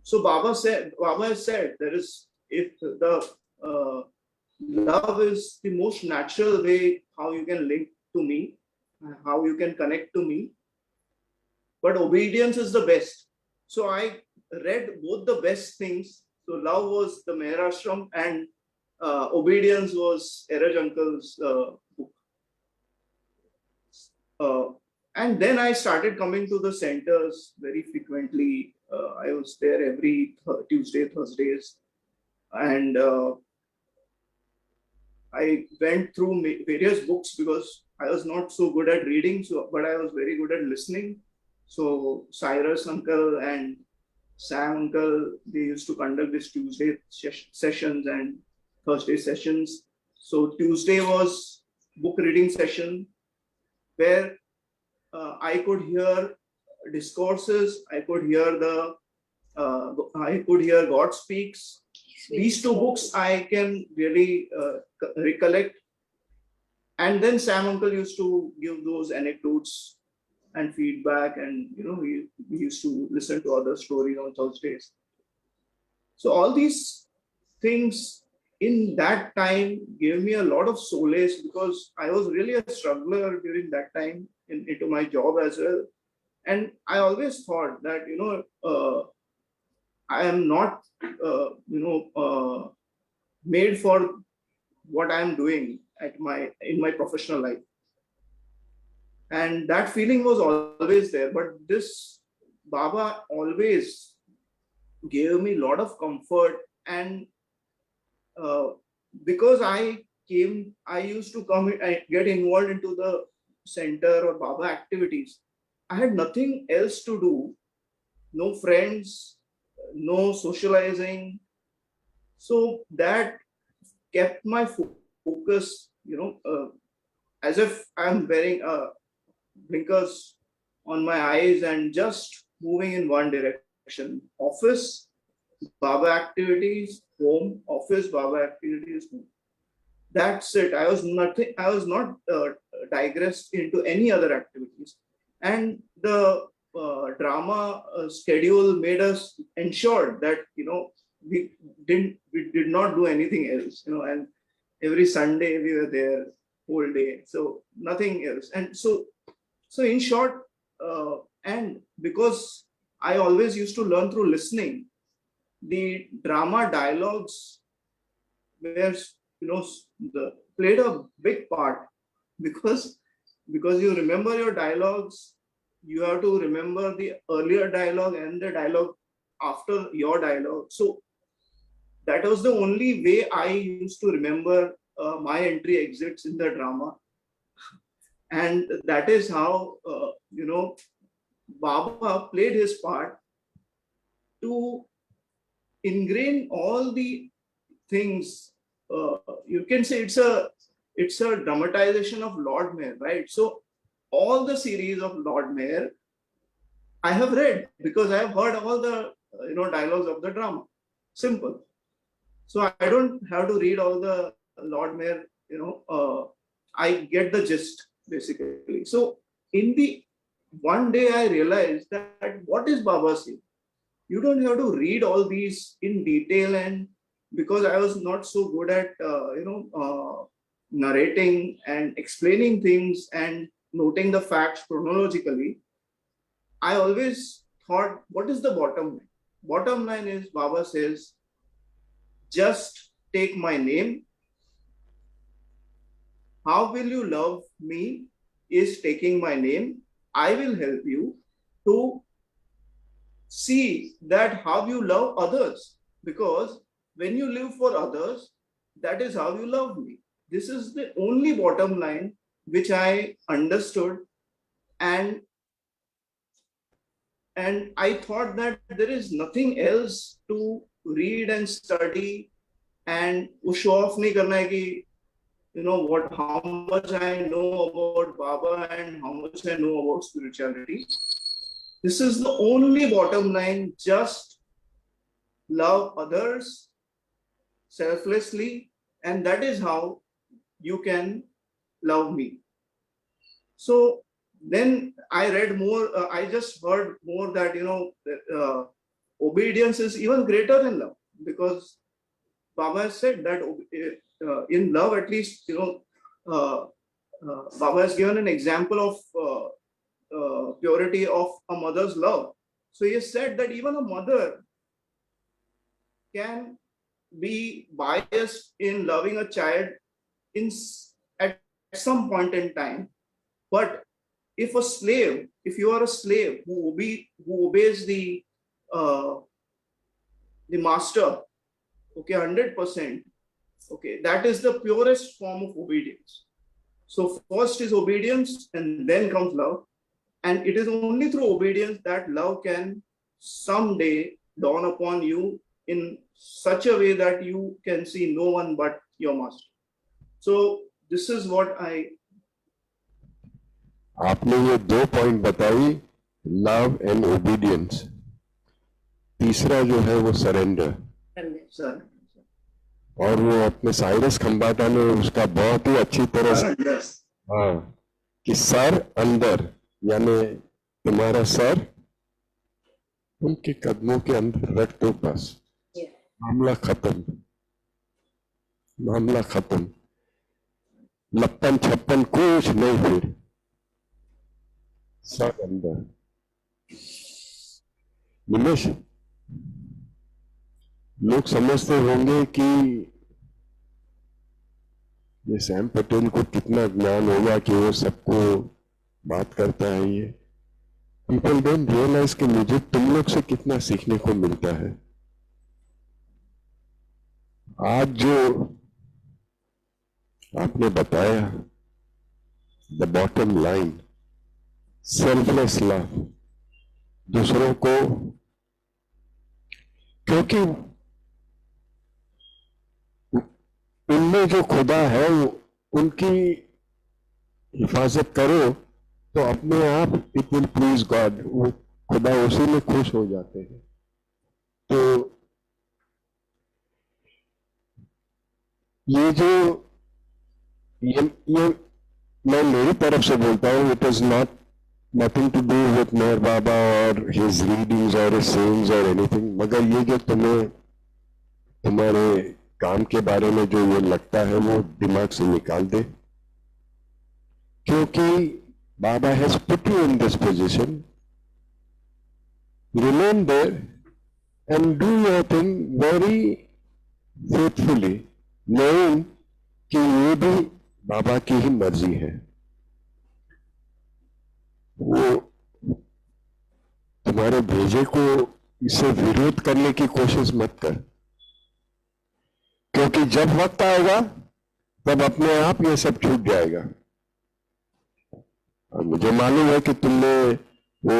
So Baba has said, there is, if the love is the most natural way how you can link to me, how you can connect to me, but obedience is the best. So I read both the best things. So love was the Meher Ashram, and obedience was Eraj Uncle's book. And then I started coming to the centers very frequently. I was there every Tuesday, Thursdays, and I went through various books because I was not so good at reading, but I was very good at listening. So Cyrus Uncle and Sam Uncle, they used to conduct these Tuesday sessions and Thursday sessions. So Tuesday was book reading session, where I could hear discourses, I could hear God Speaks. These two books I can really recollect. And then Sam Uncle used to give those anecdotes and feedback, and we used to listen to other stories on Thursdays. So all these things in that time gave me a lot of solace, because I was really a struggler during that time into my job as well. And I always thought that I am not made for what I am doing in my professional life. And that feeling was always there. But this Baba always gave me a lot of comfort. And because I used to get involved into the center or Baba activities. I had nothing else to do, no friends, no socializing. So that kept my focus, as if I'm wearing blinkers on my eyes and just moving in one direction. Office, Baba activities, home, office, Baba activities, home. That's it. I was not digressed into any other activities. And the drama schedule made us ensure that, we did not do anything else, and every Sunday we were there whole day. So nothing else. And so in short, and because I always used to learn through listening, the drama dialogues were, played a big part, because you remember your dialogues, you have to remember the earlier dialogue and the dialogue after your dialogue. So that was the only way I used to remember my entry exits in the drama. And that is how, Baba played his part to ingrain all the things. You can say it's a dramatization of Lord Mayor, right? So all the series of Lord Mayor I have read, because I have heard all the dialogues of the drama. Simple. So I don't have to read all the Lord Mayor. I get the gist basically. So one day I realized that what is Baba saying? You don't have to read all these in detail. And because I was not so good at narrating and explaining things and noting the facts chronologically, I always thought, what is the bottom line? Bottom line is, Baba says, just take my name. How will you love me is taking my name. I will help you. to see that how you love others, because when you live for others, that is how you love me. This is the only bottom line which I understood, and I thought that there is nothing else to read and study, and वो show off नहीं करना है कि how much I know about Baba and how much I know about spirituality. This is the only bottom line. Just love others selflessly, and that is how you can love me. So then I read more, I just heard more that, obedience is even greater than love, because Baba has said that in love, at least, Baba has given an example of purity of a mother's love. So he has said that even a mother can be biased in loving a child at some point in time. But if you are a slave who obeys the master, okay, 100%, okay, that is the purest form of obedience. So first is obedience, and then comes love. And it is only through obedience that love can someday dawn upon you in such a way that you can see no one but your master. So this is what I. आपने ये 2 पॉइंट बताई, लव एंड ओबीडियंस. तीसरा जो है वो सरेंडर. और वो अपने साइरस खंबाटा ने उसका बहुत ही अच्छी तरह से कि सर अंदर, यानी तुम्हारा सर उनके कदमों के अंदर रख दो, बस मामला खत्म, मामला खत्म. लप्पन छप्पन कुछ नहीं, फिर सर अंदर. निमेश, लोग समझते होंगे कि ये सैम पटेल को कितना ज्ञान होगा कि वो सबको बात करता है. ये पीपल डोंट रियलाइज कि मुझे तुम लोग से कितना सीखने को मिलता है. आज जो आपने बताया, the bottom line, selfless love, दूसरों को, क्योंकि उनमें जो खुदा है उनकी हिफाजत करो तो अपने आप इट विल प्लीज गॉड, वो खुदा उसी में खुश हो जाते हैं. तो ये मैं मेरी तरफ से बोलता हूँ, it is not nothing to do with Meher Baba और हिज रीडिंग्स और हिज सेइंग्स और एनीथिंग, मगर ये जो तुम्हें तुम्हारे काम के बारे में जो ये लगता है वो दिमाग से निकाल दे, क्योंकि Baba has put you in this position. Remain there and do your thing very faithfully, knowing कि ये भी बाबा की ही मर्जी है. वो तुम्हारे भेजे को इसे विरोध करने की कोशिश मत कर, क्योंकि जब वक्त आएगा तब अपने आप ये सब छूट जाएगा. और मुझे मालूम है कि तुमने वो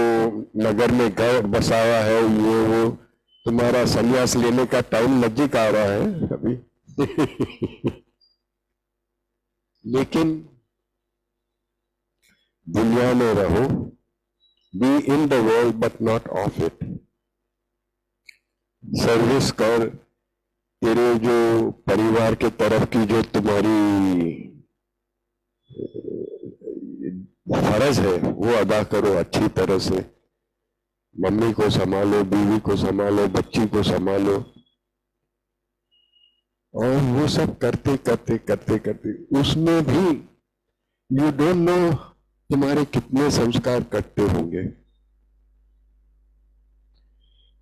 नगर में घर बसाया है, ये वो, तुम्हारा संन्यास लेने का टाइम नजदीक आ रहा है अभी. लेकिन दुनिया में रहो, be in the world but not of it. Service कर, तेरे जो परिवार के तरफ की जो तुम्हारी फर्ज है वो अदा करो अच्छी तरह से. मम्मी को संभालो, बीवी को संभालो, बच्ची को संभालो, और वो सब करते करते करते करते उसमें भी यू डोंट नो तुम्हारे कितने संस्कार कटते होंगे.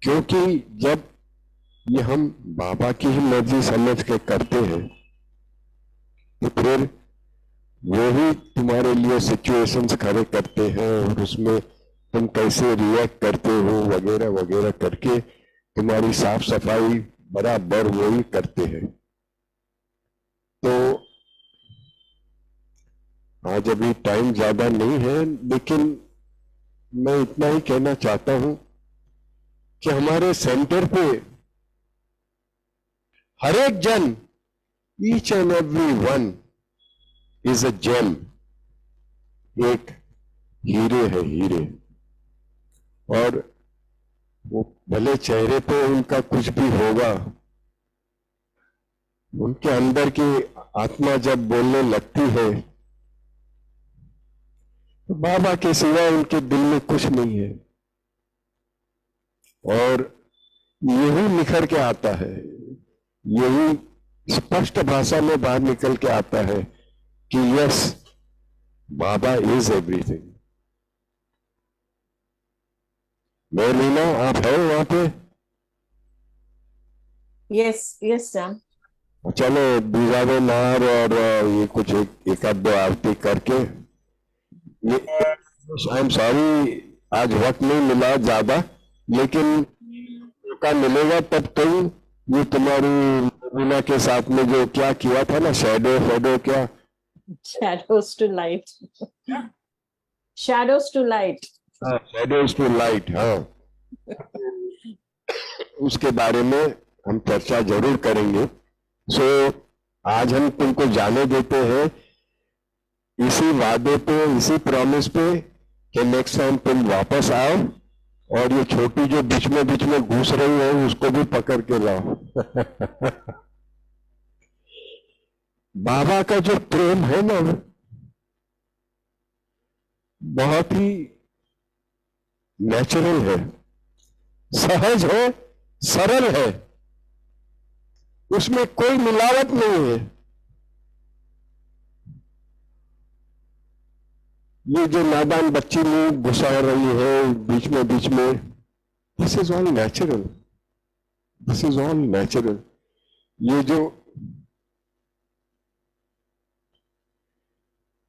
क्योंकि जब ये हम बाबा की ही मर्जी समझ के करते हैं तो फिर वो ही तुम्हारे लिए सिचुएशंस खड़े करते हैं और उसमें तुम कैसे रिएक्ट करते हो वगैरह वगैरह करके तुम्हारी साफ सफाई बराबर वही करते हैं। तो आज अभी टाइम ज्यादा नहीं है, लेकिन मैं इतना ही कहना चाहता हूं कि हमारे सेंटर पे हर एक जन, each and every one is a gem, एक हीरे है, हीरे। और वो भले चेहरे पे उनका कुछ भी होगा, उनके अंदर की आत्मा जब बोलने लगती है तो बाबा के सिवा उनके दिल में कुछ नहीं है। और यही निखर के आता है, यही स्पष्ट भाषा में बाहर निकल के आता है कि यस, बाबा इज एवरीथिंग। मैं मीना, आप है वहां पे? Yes, yes, Sam. चलो बीजावे नार और ये कुछ एक आध दो आरती करके, ये आई एम सॉरी आज वक्त नहीं मिला ज्यादा, लेकिन मौका मिलेगा तब तो ये तुम्हारी मीना के साथ में जो क्या किया था ना, शैडो फैडो क्या, Shadows to light. Shadows to light. Shadows to light, हाँ, उसके बारे में हम चर्चा जरूर करेंगे। सो आज हम तुमको जाने देते हैं इसी वादे पे, इसी प्रॉमिस पे कि नेक्स्ट टाइम तुम वापस आओ और ये छोटी जो बीच में घुस रही है उसको भी पकड़ के लाओ। बाबा का जो प्रेम है ना, बहुत ही नेचुरल है, सहज है, सरल है, उसमें कोई मिलावट नहीं है। ये जो नादान बच्ची मुंह घुसा रही है बीच में, this is all natural, this is all natural. ये जो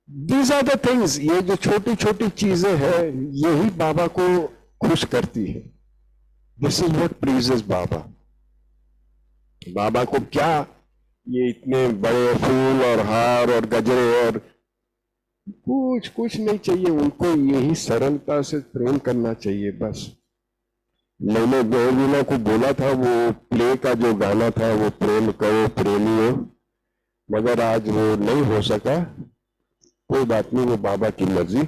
दीज आर द थिंग्स, ये जो छोटी छोटी चीजें हैं यही बाबा को खुश करती है। दिस इज व्हाट प्लीजेस बाबा। बाबा को क्या ये इतने बड़े फूल और हार और गजरे और कुछ नहीं चाहिए, उनको यही सरलता से प्रेम करना चाहिए बस। मैंने गोविंदा को बोला था वो प्ले का जो गाना था वो प्रेम करो प्रेमियों, मगर आज वो नहीं हो सका, कोई बात नहीं, वो बाबा की मर्जी।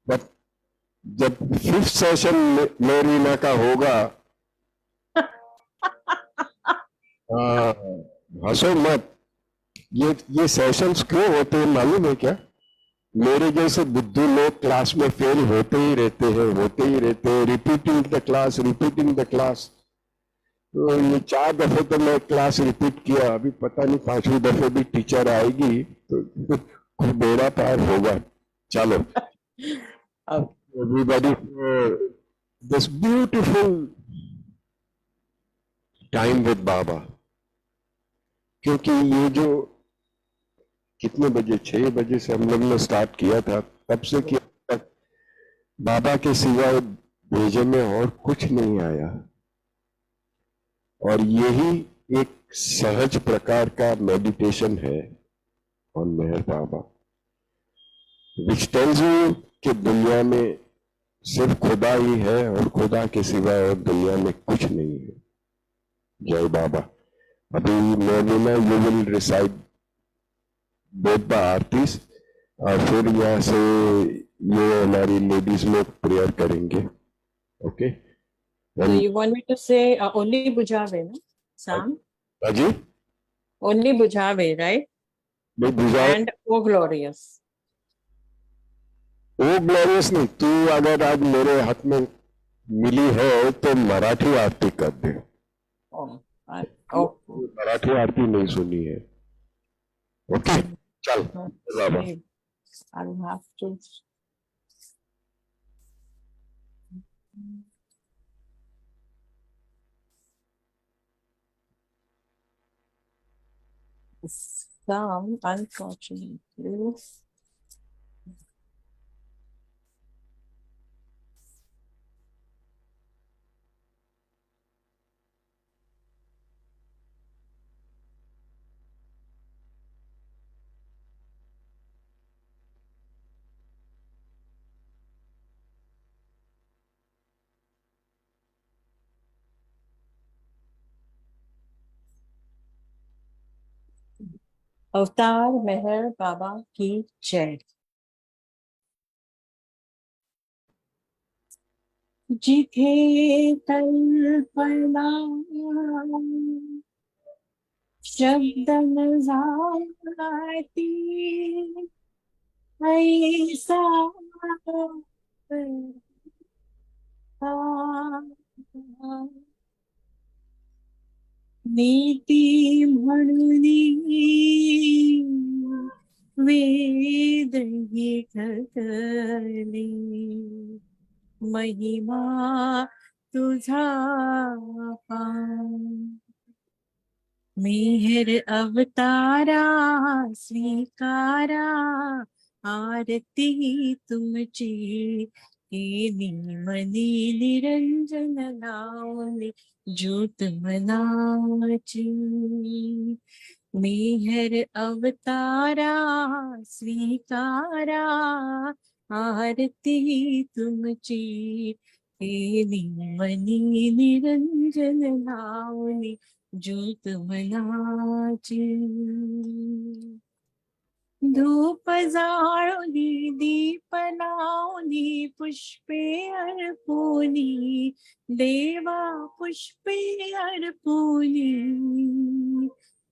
बट जब 5th सेशन मेरीना का होगा, हंसो मत, ये सेशंस क्यों होते हैं मालूम है क्या? मेरे जैसे बुद्धू लोग क्लास में फेल होते ही रहते हैं, रिपीटिंग द क्लास। तो ये 4 दफे तो मैं क्लास रिपीट किया, अभी पता नहीं 5वीं दफे भी टीचर आएगी तो कुछ बेड़ा पार होगा। चलो, everybody this beautiful time with Baba, क्योंकि ये जो कितने बजे, 6 बजे से हम लोग ने स्टार्ट किया था, तब से कि तक बाबा के सिवाय भेजे में और कुछ नहीं आया। और यही एक सहज प्रकार का मेडिटेशन है on Meher Baba, which tells you कि दुनिया में सिर्फ खुदा ही है और खुदा के सिवाय और दुनिया में कुछ नहीं है। जय बाबा। अभी मैं you will recite both the aartis, और फिर यहाँ से ये हमारी लेडीज लोग प्रेयर करेंगे। Okay, So you want me to say only Bujave, no? Sam? Ji Only Bujave, right? नहीं बुझा, And O Glorious. वो ग्लोरियस नहीं, तू अगर आज मेरे हाथ में मिली है तो मराठी आरती कर दे। Oh, oh. मराठी आरती नहीं सुनी है। ओके, चल बाबा। I'll have to. Some, unfortunately, अवतार मेहर बाबा की जय। जिथे कल्पना शब्द न जाती, ऐसा नीती म्हणून वेद ही ठरली, महिमा तुझा पार. मेहर अवतारा स्वीकारा, आरती तुमची केली मनी निरंजन लावली ज्योत मनाची. मेहर अवतारा स्वीकारा, आरती तुमची केली मनी निरंजन लावली ज्योत मनाची. धूप जाळली दीप लावली पुष्पे अर्पुनी, देवा पुष्पे अर्पुनी.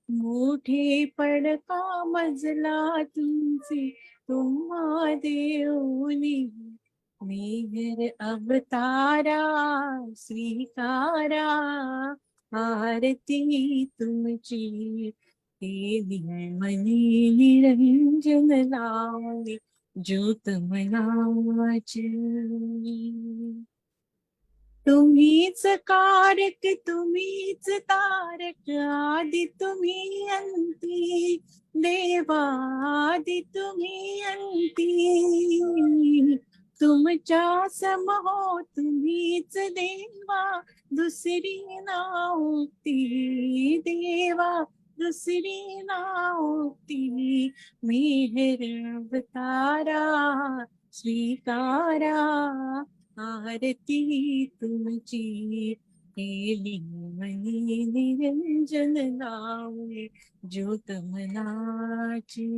मोठे पडका मजला तुमचे तुम्हा देऊनी. मेहर अवतारा स्वीकारा, आरती तुमची केली मनी निरंजन लावली ज्योत मनाची. तुम्हीच कारक तुम्हीच तारक, आदि तुम्ही अंती, देवादि तुम्ही अंती. तुमच्या सम हो तुम्हीच देवा, दुसरी नावती देवा दुसरी नावती. मेहर अवतारा स्वीकारा, आरती तुमची केली मनी निरंजन लावली ज्योत मनाची.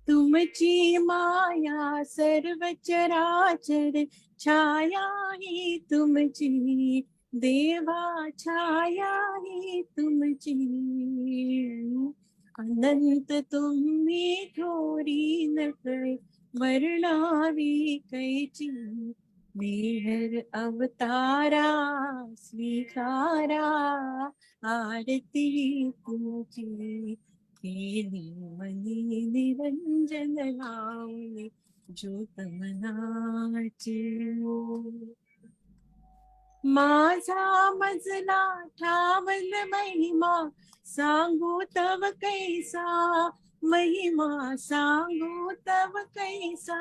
तुमची माया सर्व चराचर, छाया ही तुमची देवा छाया ही तुमची. अनंत तुम्ही थोरी नकळे वर्णावी कैची. मेहर अवतारा स्वीकारा, आरती तुमची केली मनी निरंजन लावली ज्योत मनाची. माझा मजला ठावल महिमा, सांगू तव कैसा महिमा सांगू तव कैसा.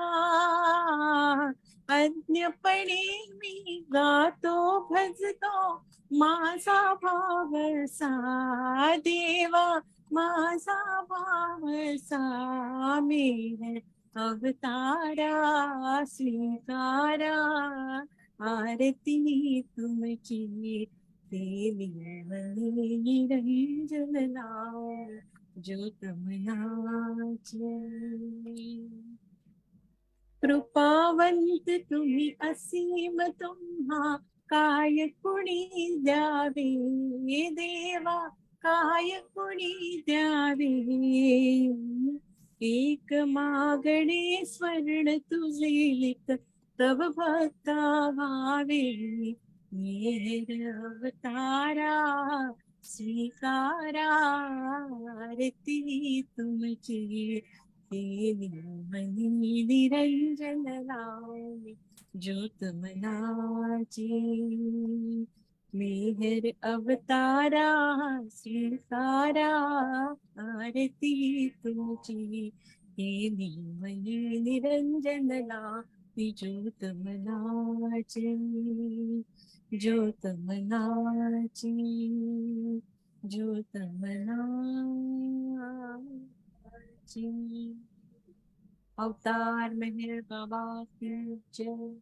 अज्ञपणे मी गातो भजतो माझा भाव सा देवा माझा भाव सा. मेहर अवतारा स्वीकारा, आरती तुमची केली मनी निरंजन लावली ज्योत मनाची. कृपावंत तुम्ही असीम तुम्हा, काय कुणी द्यावे देवा काय कुणी द्यावे. एक मागणे स्वर्ण तुझे लिख तव भक्ता व्हावे. मेहर अवतारा स्वीकारा, आरती तुमची केली मनी निरंजन लावली ज्योत मनाची. मेहर अवतारा स्वीकारा, आरती तुमची केली मनी निरंजन लावली ज्योत मनाची. ज्योत मनाची ज्योत मनाची. अवतार मेहर बाबा की जय.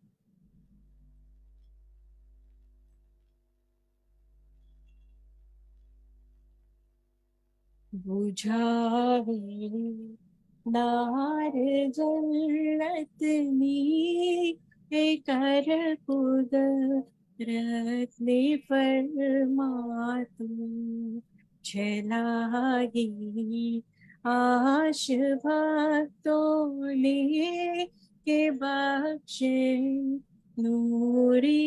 बुझावे नार जलतनी कर कुदरत ने फरमातू छलागी आश भक्तों ने के बख्शे नूरी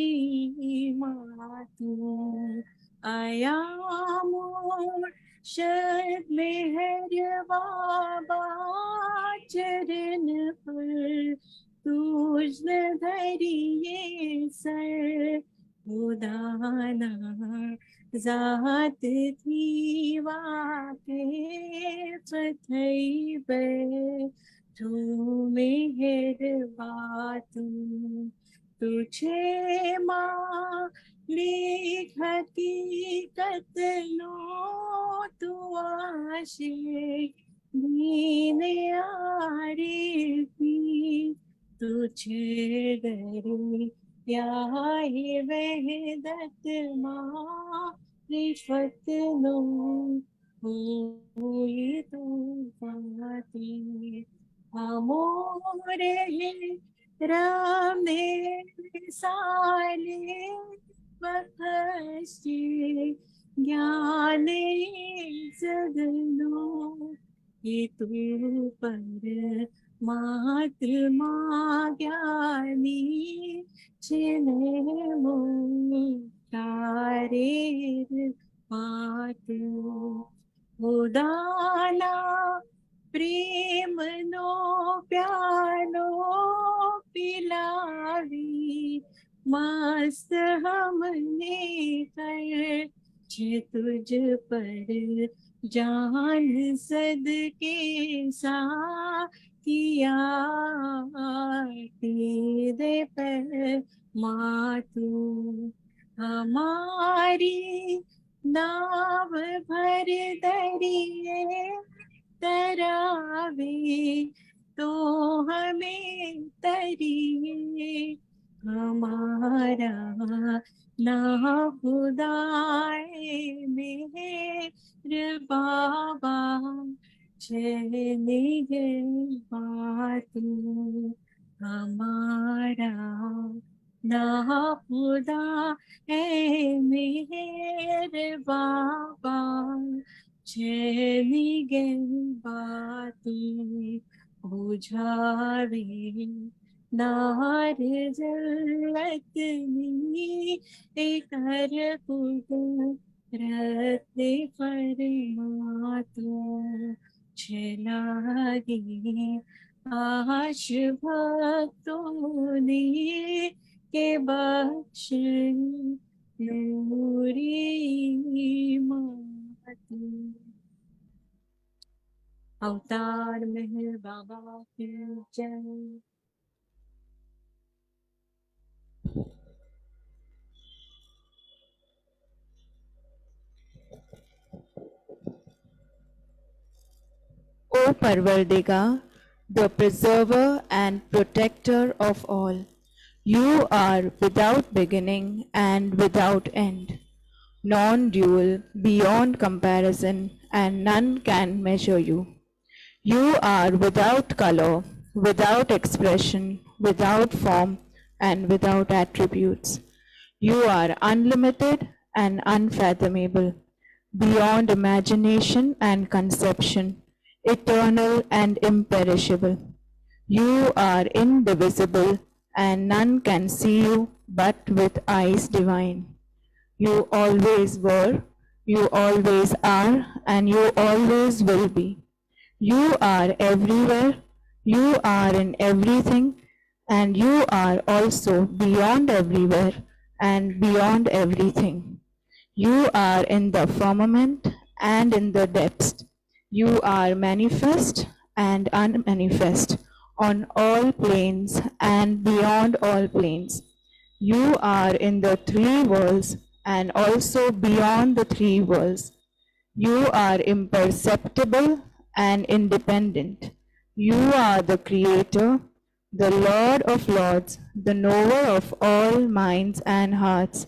मातू आया मोर शद मेहर बाबा चरण पर तुझ धरिए सर उदाना जात थी वाके पथई बे तू मेहर बातू तुझे माँ लिख हकीकत नो तू आशिक दीन आरिफी तुझे डरे याही वहदत माँ रिफत नो हुई तू बाती हमोरे राम ने साले बख्शी ज्ञान सदनो ये तू पर मातृमा ज्ञानी छिने तारे मातु उदाना प्रेम नो प्यालो पिलावी मस्त हमने कर जे तुझ पर जान सदके सा किया तेरे पर मातू हमारी नाव भर दरिए तरावे तो हमें तरिए हमारा ना खुदाए मेरे बाबा चले गए बातू हमारा ना खुदा है मेरे बाबा चली गई बातू बुझावे नार जलतनी कर कुदरत फरमातू छलागी आश भक्तों ने के बख्श नूरी मातू। अवतार मेहर बाबा की जय। O Parvardigar, the preserver and protector of all, you are without beginning and without end, non-dual, beyond comparison, and none can measure you. You are without color, without expression, without form, and without attributes. You are unlimited and unfathomable, beyond imagination and conception, eternal and imperishable. You are indivisible, and none can see you but with eyes divine. You always were, you always are, and you always will be. You are everywhere, you are in everything, and you are also beyond everywhere and beyond everything. You are in the firmament and in the depths. You are manifest and unmanifest on all planes and beyond all planes. You are in the three worlds and also beyond the three worlds. You are imperceptible and independent. You are the Creator, the Lord of Lords, the knower of all minds and hearts.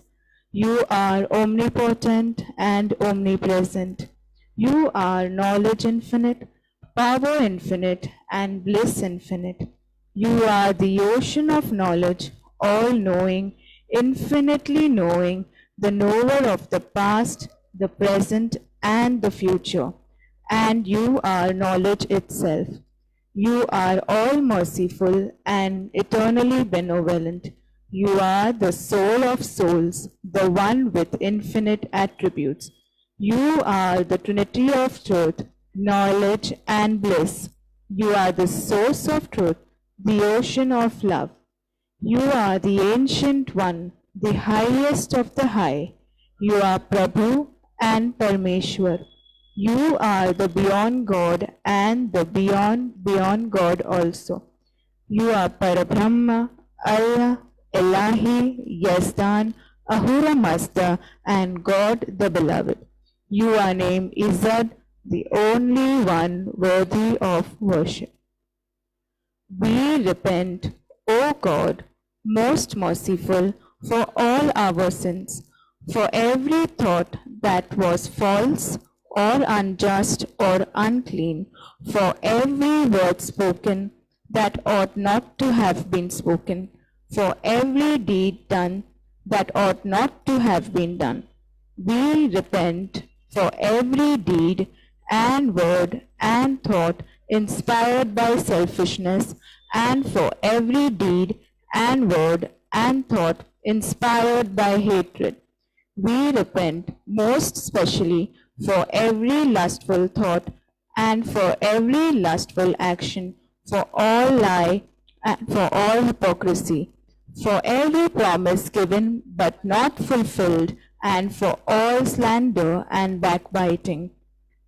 You are omnipotent and omnipresent. You are knowledge infinite, power infinite, and bliss infinite. You are the ocean of knowledge, all knowing, infinitely knowing, the knower of the past, the present, and the future. And you are knowledge itself. You are all merciful and eternally benevolent. You are the soul of souls, the one with infinite attributes. You are the Trinity of truth, knowledge, and bliss. You are the source of truth, the ocean of love. You are the ancient one, the highest of the high. You are Prabhu and Parmeshwar. You are the beyond God and the beyond God also. You are Parabrahma, Allah, Elahi, Yazdan, Ahura Mazda, and God the Beloved. You are named Izzat, the only one worthy of worship. We repent, O God, most merciful, for all our sins, for every thought that was false or unjust or unclean, for every word spoken that ought not to have been spoken, for every deed done that ought not to have been done. We repent for every deed and word and thought inspired by selfishness, and for every deed and word and thought inspired by hatred. We repent most specially for every lustful thought and for every lustful action, for all lie and for all hypocrisy, for every promise given but not fulfilled, and for all slander and backbiting.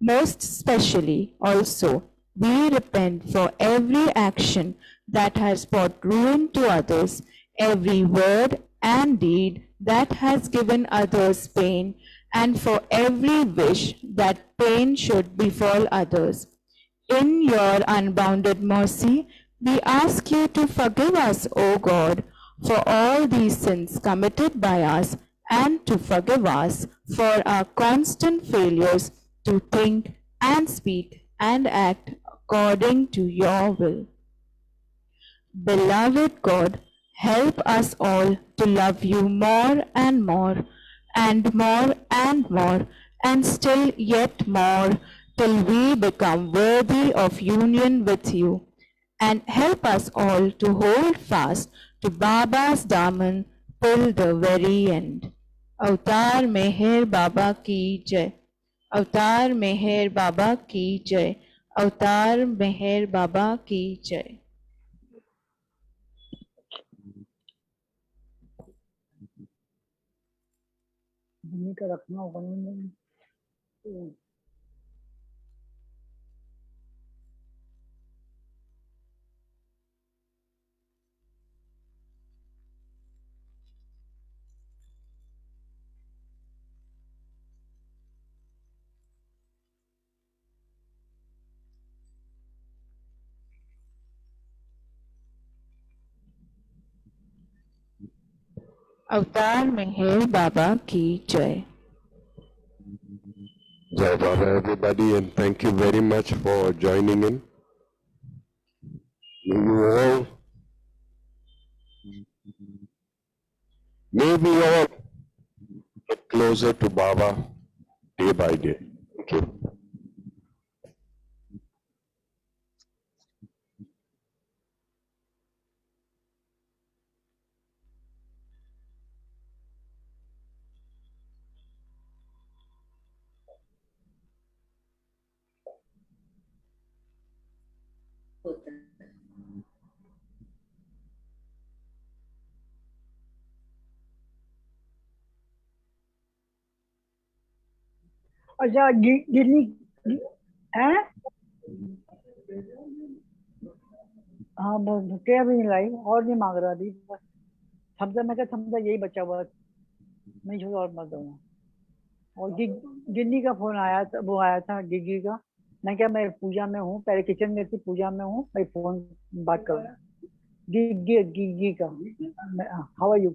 Most specially also, we repent for every action that has brought ruin to others, every word and deed that has given others pain, and for every wish that pain should befall others. In your unbounded mercy, we ask you to forgive us, O God, for all these sins committed by us, and to forgive us for our constant failures to think and speak and act according to your will. Beloved God, help us all to love you more and more, and more and more, and still yet more, till we become worthy of union with you. And help us all to hold fast to Baba's daman till the very end. Avatar Meher Baba ki jai. Avatar Meher Baba ki jai. Avatar Meher Baba ki jai. का रखना होगा ना। अवतार मेहर बाबा की जय. Jai Baba, everybody, and thank you very much for joining in. May we all get closer to Baba day by day. Thank you. होता है। अच्छा गिरनी है। हाँ बस क्या भी नहीं लाई और नहीं मांग रहा अभी बस समझा। मैं क्या समझा यही बचा हुआ नहीं छोड़ और मत दूंगा। और गिन्नी का फोन आया था, वो आया था गिग्गी का। मैं क्या मैं पूजा में हूँ, पहले किचन में थी पूजा में हूँ, मैं फोन बात करूँ। गिग्गी का हाउ आर यू।